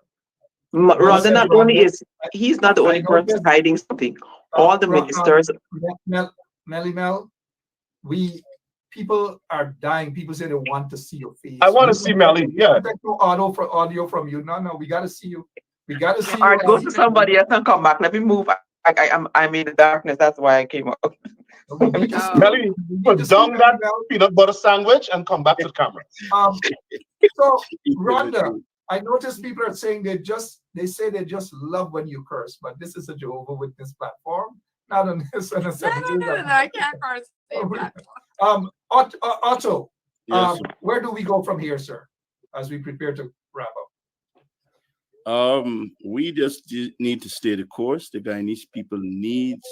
Rather, not only is he's not the only person hiding something. All the ministers. Mel, people are dying. People say they want to see your face. I want to see Melly. Yeah. No audio from you. No, we got to see you. We got to see All right, you. go to somebody else and come back. Let me move. I'm in the darkness. That's why I came up. Melly, put down that peanut butter sandwich and come back to the camera. So, Rhonda, I notice people are saying they say they just love when you curse, but this is a Jehovah Witness platform, not on this. No, I can't curse. Otto, Yes, where do we go from here, sir, as we prepare to wrap up? We just need to stay the course. The Guyanese people needs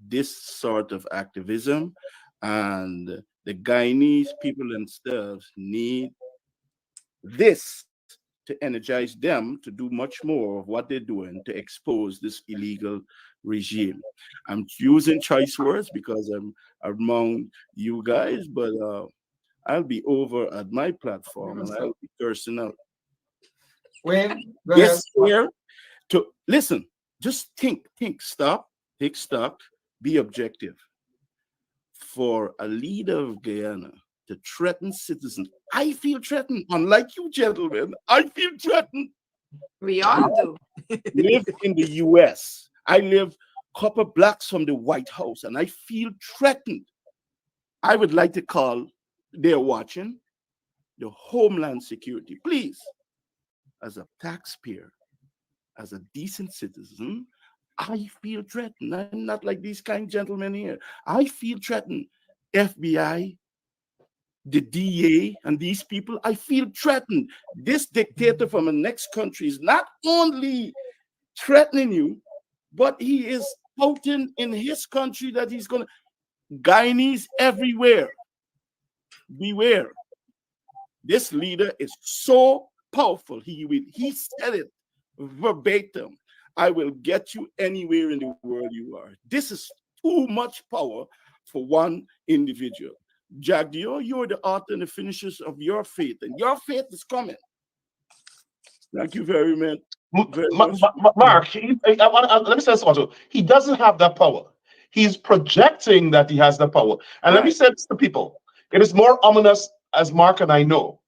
this sort of activism, and the Guyanese people themselves need this to energize them to do much more of what they're doing to expose this illegal regime. I'm using choice words because I'm among you guys, but I'll be over at my platform and I'll be cursing out. Yes, here to listen, just think, stop, take stock, be objective. For a leader of Guyana to threaten citizens, I feel threatened. Unlike you, gentlemen, I feel threatened. We all do. Live in the U.S. I live a couple blocks from the White House, and I feel threatened. I would like to call, they're watching, the Homeland Security. Please, as a taxpayer, as a decent citizen, I feel threatened. I'm not like these kind gentlemen here. I feel threatened. FBI, the DA, and these people, I feel threatened. This dictator from the next country is not only threatening you, but he is pouting in his country that he's going to. Guyanese everywhere. Beware. This leader is so powerful. He said it verbatim. I will get you anywhere in the world you are. This is too much power for one individual. Jagdeo, you're the author and the finishers of your faith, and your faith is coming. Thank you very much. Mark, let me say this also. He doesn't have that power. He's projecting that he has the power. And let me say this to people. It is more ominous, as Mark and I know.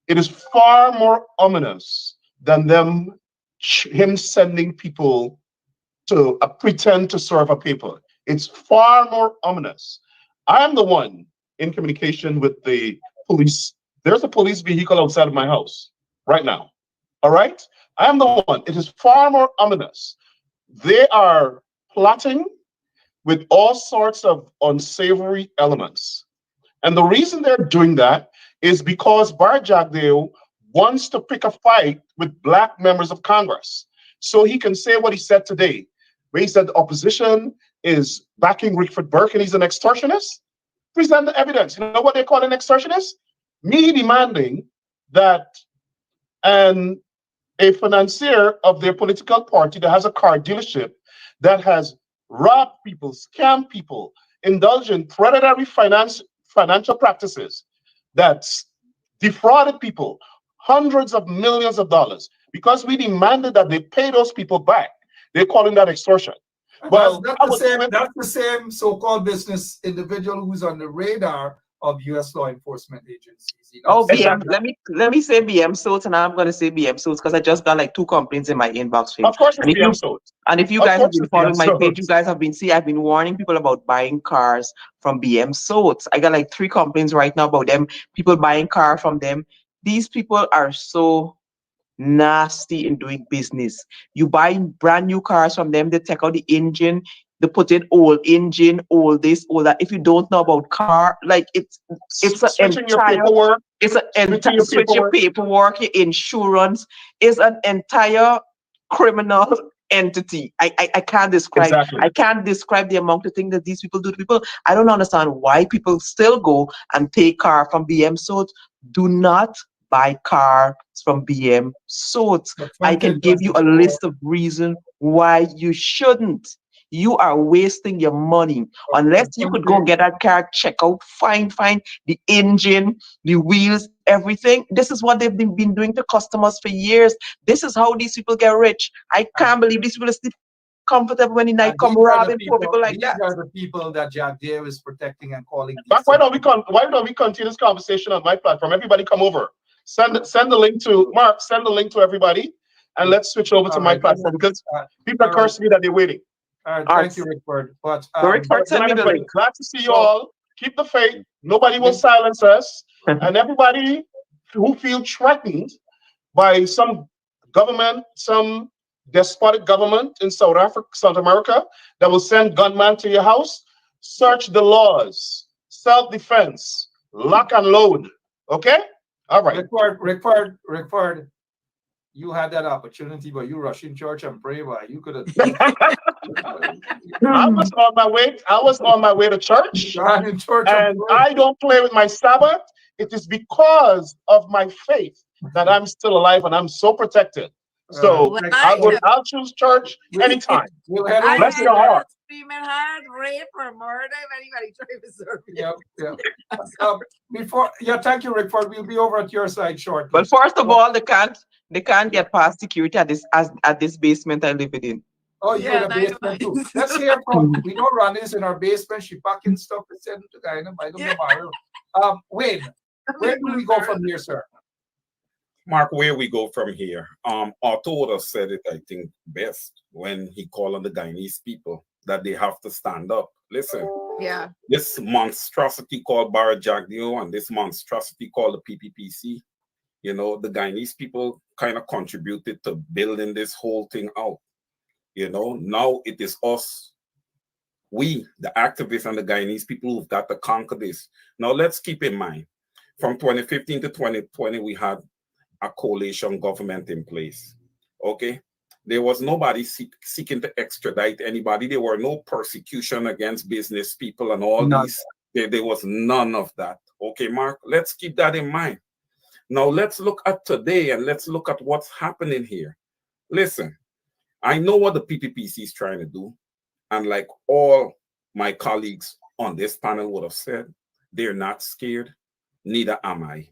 It is far more ominous than him sending people to pretend to serve a paper. It's far more ominous. I am the one in communication with the police. There's a police vehicle outside of my house right now. All right? I am the one. It is far more ominous. They are plotting with all sorts of unsavory elements. And the reason they're doing that is because Bar Jagdeo wants to pick a fight with Black members of Congress. So he can say what he said today, where he said the opposition is backing Rickford Burke and he's an extortionist. Present the evidence. You know what they call an extortionist? Me demanding that a financier of their political party that has a car dealership that has robbed people, scammed people, indulged in predatory financial practices, that's defrauded people hundreds of millions of dollars. Because we demanded that they pay those people back, they're calling that extortion. Well, that's the same so-called business individual who's on the radar of U.S. law enforcement agencies. You know? Oh, BM. Let me say BM Suits, and I'm going to say BM Suits because I just got like 2 complaints in my inbox. Of course, it's BM Suits. And if you guys have been following my page, you guys have been I've been warning people about buying cars from BM Suits. I got like 3 complaints right now about them. People buying car from them. These people are so nasty in doing business. You buy brand new cars from them, they take out the engine, they put in old engine, all this, all that. If you don't know about car, like it's switching your paperwork, switch your paperwork, your insurance is an entire criminal entity. I can't describe. Exactly. I can't describe the amount of things that these people do to people. I don't understand why people still go and take car from BM. So do not buy cars from BM Suits. I can give you a list of reasons why you shouldn't. You are wasting your money. Unless you could go and get that car, check out, find the engine, the wheels, everything. This is what they've been doing to customers for years. This is how these people get rich. I can't believe these people sleep comfortable when the night come robbing poor people like that. These are the people that Jagdeo is protecting and calling. But why don't we continue this conversation on my platform? Everybody come over. Send the link to Mark. Send the link to everybody, and let's switch over to my platform because people are cursing me that they're waiting. Thank you, Rickford. But glad to see you all. Keep the faith. Nobody will silence us. And everybody who feels threatened by some government, some despotic government in South America that will send gunmen to your house, search the laws, self-defense, lock and load. Okay? All right. Rickford, you had that opportunity, but you rush in church and pray. Why you could have? I was on my way to church, and I don't play with my Sabbath. It is because of my faith that I'm still alive and I'm so protected. So I'll choose church anytime. Bless your heart. Screaming hard, rape or murder if anybody trying to serve you. Thank you, Rickford. We'll be over at your side shortly. But first of all, they can't get past security at this basement I live in. Oh, you're in the basement too. Let's hear from we know Ronnie's in our basement. She packing stuff and sending to guy in Wayne, where do we go from here, sir? Mark, where we go from here? Otto would have said it, I think, best when he called on the Guyanese people that they have to stand up. Listen, this monstrosity called Bar Jagdeo and this monstrosity called the PPPC, you know, the Guyanese people kind of contributed to building this whole thing out. You know, now it is us, we, the activists and the Guyanese people who've got to conquer this. Now, let's keep in mind, from 2015 to 2020, we had a coalition government in place. Okay? There was nobody seeking to extradite anybody. There were no persecution against business people and all these. There was none of that. Okay, Mark? Let's keep that in mind. Now, let's look at today and let's look at what's happening here. Listen, I know what the PPPC is trying to do. And like all my colleagues on this panel would have said, They're not scared. Neither am I.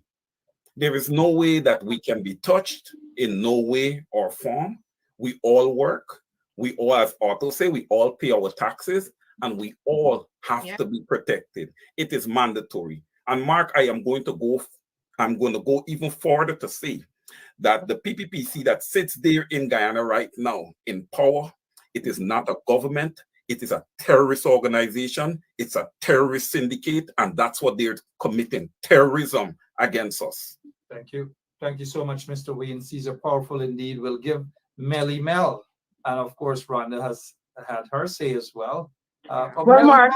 There is no way that we can be touched in no way or form. We all work. We all, as Otto say, we all pay our taxes and we all have Yeah. to be protected. It is mandatory. And Mark, I'm going to go even further to say that the PPPC that sits there in Guyana right now in power, it is not a government. It is a terrorist organization. It's a terrorist syndicate, and that's what they're committing, terrorism against us. Thank you. Thank you so much, Mr. Wayne Caesar. Powerful indeed. We'll give Melly Mel. And of course, Rhonda has had her say as well. But Well, Melly Mark,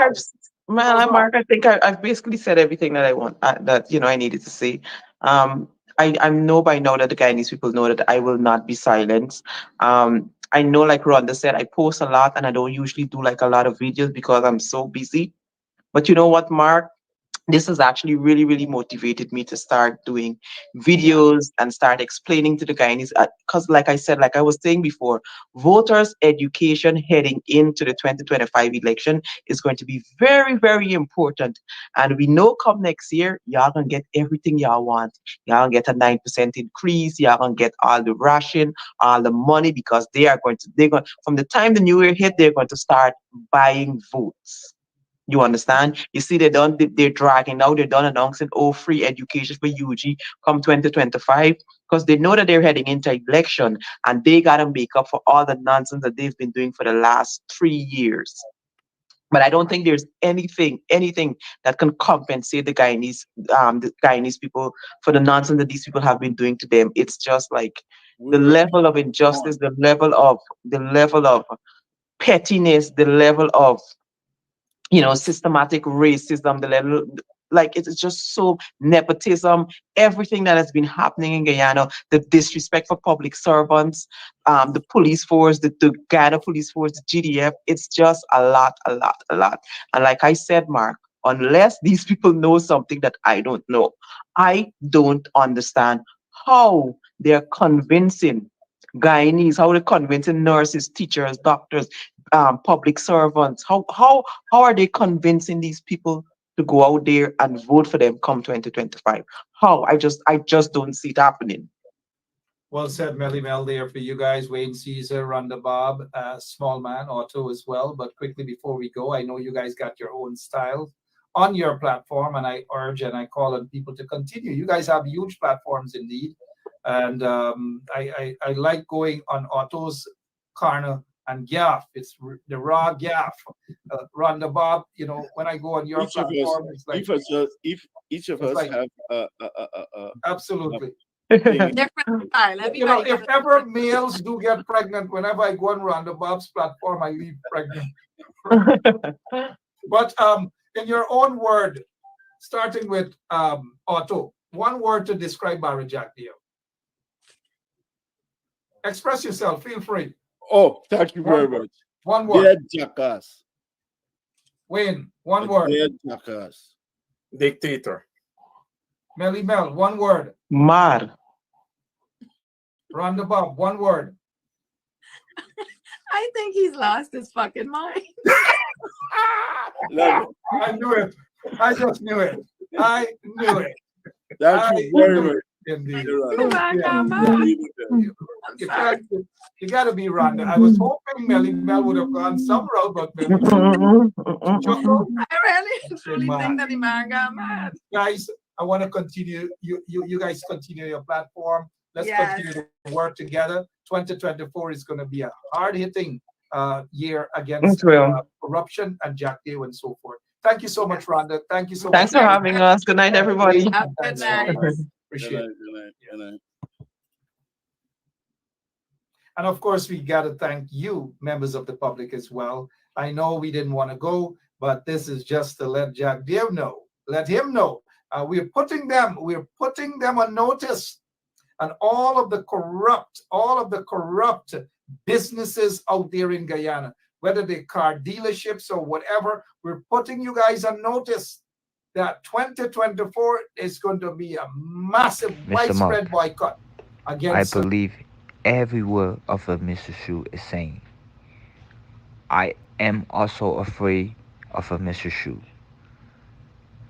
Mel, go Mark, I think I've basically said everything that I want, that I needed to say. I know by now that the Guyanese people know that I will not be silenced. I know, like Rhonda said, I post a lot and I don't usually do like a lot of videos because I'm so busy. But you know what, Mark? This has actually really, really motivated me to start doing videos and start explaining to the Guyanese. Because, like I said, like I was saying before, voters' education heading into the 2025 election is going to be very, very important. And we know come next year, y'all gonna get everything y'all want. Y'all gonna get a 9% increase. Y'all gonna get all the ration, all the money, because they're going, from the time the new year hit, they're going to start buying votes. You understand? You see, they're dragging now, they're done announcing, free education for UG come 2025, because they know that they're heading into election and they got to make up for all the nonsense that they've been doing for the last 3 years. But I don't think there's anything that can compensate the Guyanese people for the nonsense that these people have been doing to them. It's just like We the will level of injustice, the level of pettiness, the level of systematic racism, the level, like it's just so nepotism, everything that has been happening in Guyana, the disrespect for public servants, the police force, the Guyana police force, the GDF, it's just a lot, a lot, a lot. And like I said, Mark, unless these people know something that I don't know, I don't understand how they're convincing Guyanese, how they're convincing nurses, teachers, doctors, public servants. How are they convincing these people to go out there and vote for them come 2025? How? I just don't see it happening. well said, Melly Mel, there for you guys. Wayne Caesar, Rhonda Bob, Small Man, Otto as well. But quickly before we go, I know you guys got your own style on your platform, and I urge and I call on people to continue. You guys have huge platforms indeed. And I like going on Otto's corner and gaff. It's the raw gaff. Rhonda Bob, when I go on your each of us, platform, it's like, if each of it's us like have absolutely. thing. Different style. You know, Everybody if got a ever different males do get pregnant, whenever I go on Rhonda Bob's platform, I leave pregnant. But in your own word, starting with Otto, one word to describe Barry Jagdeo. Express yourself. Feel free. Oh, thank you very One word. much. One word. Dead jackass. Wayne, one A word. dead jackass. Dictator. Melly Mel, one word. Mar. Rhonda Bob, one word. I think he's lost his fucking mind. Love it. I knew it. I just knew it. I knew it. Thank you very much. Indeed. The man Yeah. got mad. You, I'm you sorry. can't- you gotta be Rhonda. I was hoping Melly Mel would have gone some route, but Melly Choco, I really truly man. think that the man got mad. guys, I want to continue. You guys continue your platform. Let's Yes. continue to work together. 2024 is going to be a hard-hitting year against It will. corruption and Jagdeo and so forth. Thank you so much, Rhonda. Thank you so Thanks much. for having us. Good night, everybody. Have a good Thanks, Rhonda. night. Appreciate it. Good night. Good night. And of course, we got to thank you, members of the public, as well. I know we didn't want to go, but this is just to let Jagdeo know. Let him know. We're putting them on notice. And all of the corrupt businesses out there in Guyana, whether they're car dealerships or whatever, we're putting you guys on notice that 2024 is going to be a massive, widespread boycott I against believe every word of what Mr. Shu is saying. I am also afraid of what Mr. Shu.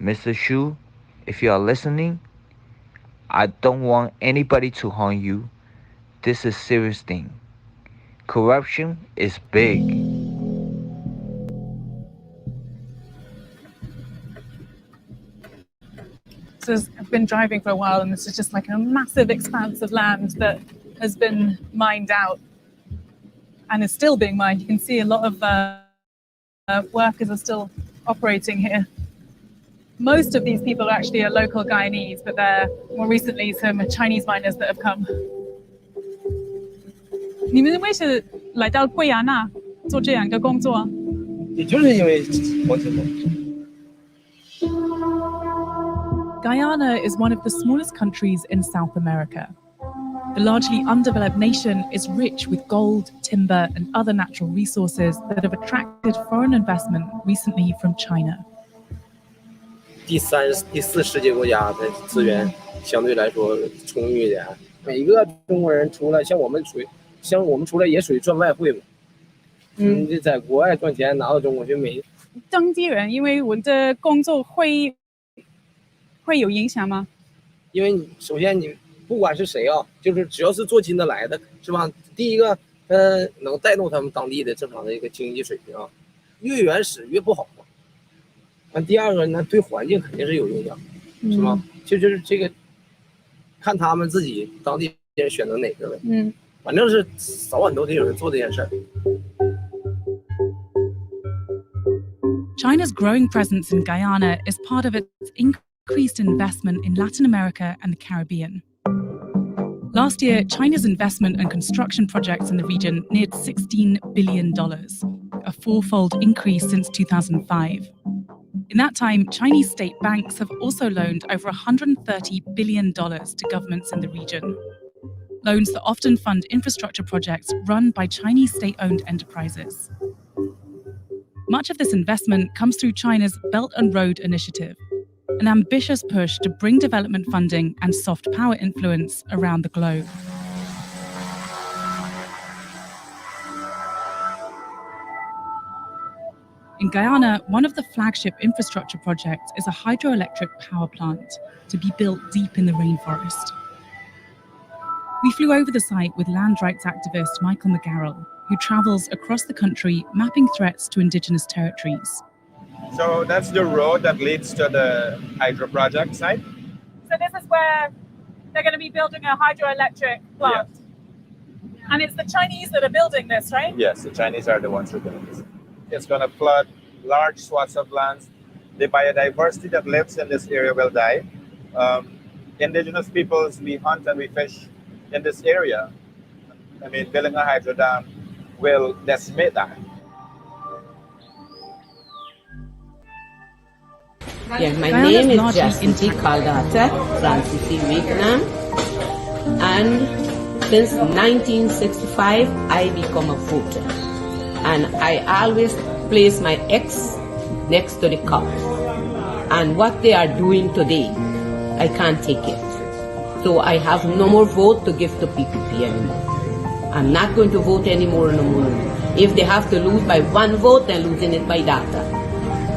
Mr. Xu, if you are listening, I don't want anybody to harm you. This is a serious thing. Corruption is big. So I've been driving for a while, and this is just like a massive expanse of land that has been mined out and is still being mined. You can see a lot of workers are still operating here. Most of these people actually are local Guyanese, but there are more recently some Chinese miners that have come. 你们为什么来到圭亚那做这样一个工作？也就是因为黄金梦。 Guyana is one of the smallest countries in South America. The largely undeveloped nation is rich with gold, timber, and other natural resources that have attracted foreign investment recently from China. 第四世界国家的资源相对来说充裕一点。每个中国人除了像我们出来也属于赚外汇嘛。你在国外赚钱拿到中国去没？当地人因为我的工作会有影响吗？因为首先你不管是谁啊，就是只要是做金的来的，是吧？第一个，能带动他们当地的正常的一个经济水平啊，越原始越不好嘛。那第二个呢，对环境肯定是有影响，是吗？就是这个，看他们自己当地人选择哪个了。反正是早晚都得有人做这件事儿。 China's growing presence in Guyana is part of its increased investment in Latin America and the Caribbean. Last year, China's investment and construction projects in the region neared $16 billion, a fourfold increase since 2005. In that time, Chinese state banks have also loaned over $130 billion to governments in the region. Loans that often fund infrastructure projects run by Chinese state-owned enterprises. Much of this investment comes through China's Belt and Road Initiative, an ambitious push to bring development funding and soft power influence around the globe. In Guyana, one of the flagship infrastructure projects is a hydroelectric power plant to be built deep in the rainforest. We flew over the site with land rights activist Michael McGarrell, who travels across the country mapping threats to indigenous territories. So that's the road that leads to the hydro project site. So this is where they're going to be building a hydroelectric plant. Yeah. And it's the Chinese that are building this, right? Yes, the Chinese are the ones who are doing this. It's going to flood large swaths of lands. The biodiversity that lives in this area will die. Indigenous peoples, we hunt and we fish in this area. I mean, building a hydro dam will decimate that. Yeah, my name is Jagdeo from Vietnam, and since 1965 I become a voter, and I always place my X next to the cup, and what they are doing today, I can't take it. So I have no more vote to give to PPP anymore. I'm not going to vote anymore no more. If they have to lose by one vote, then losing it by data.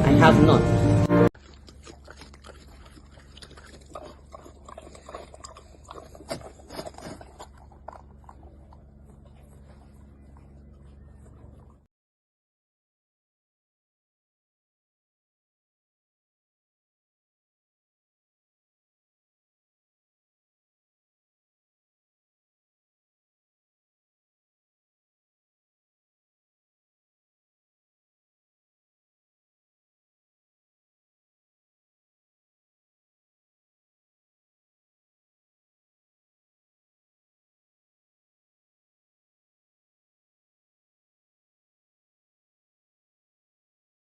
I have none.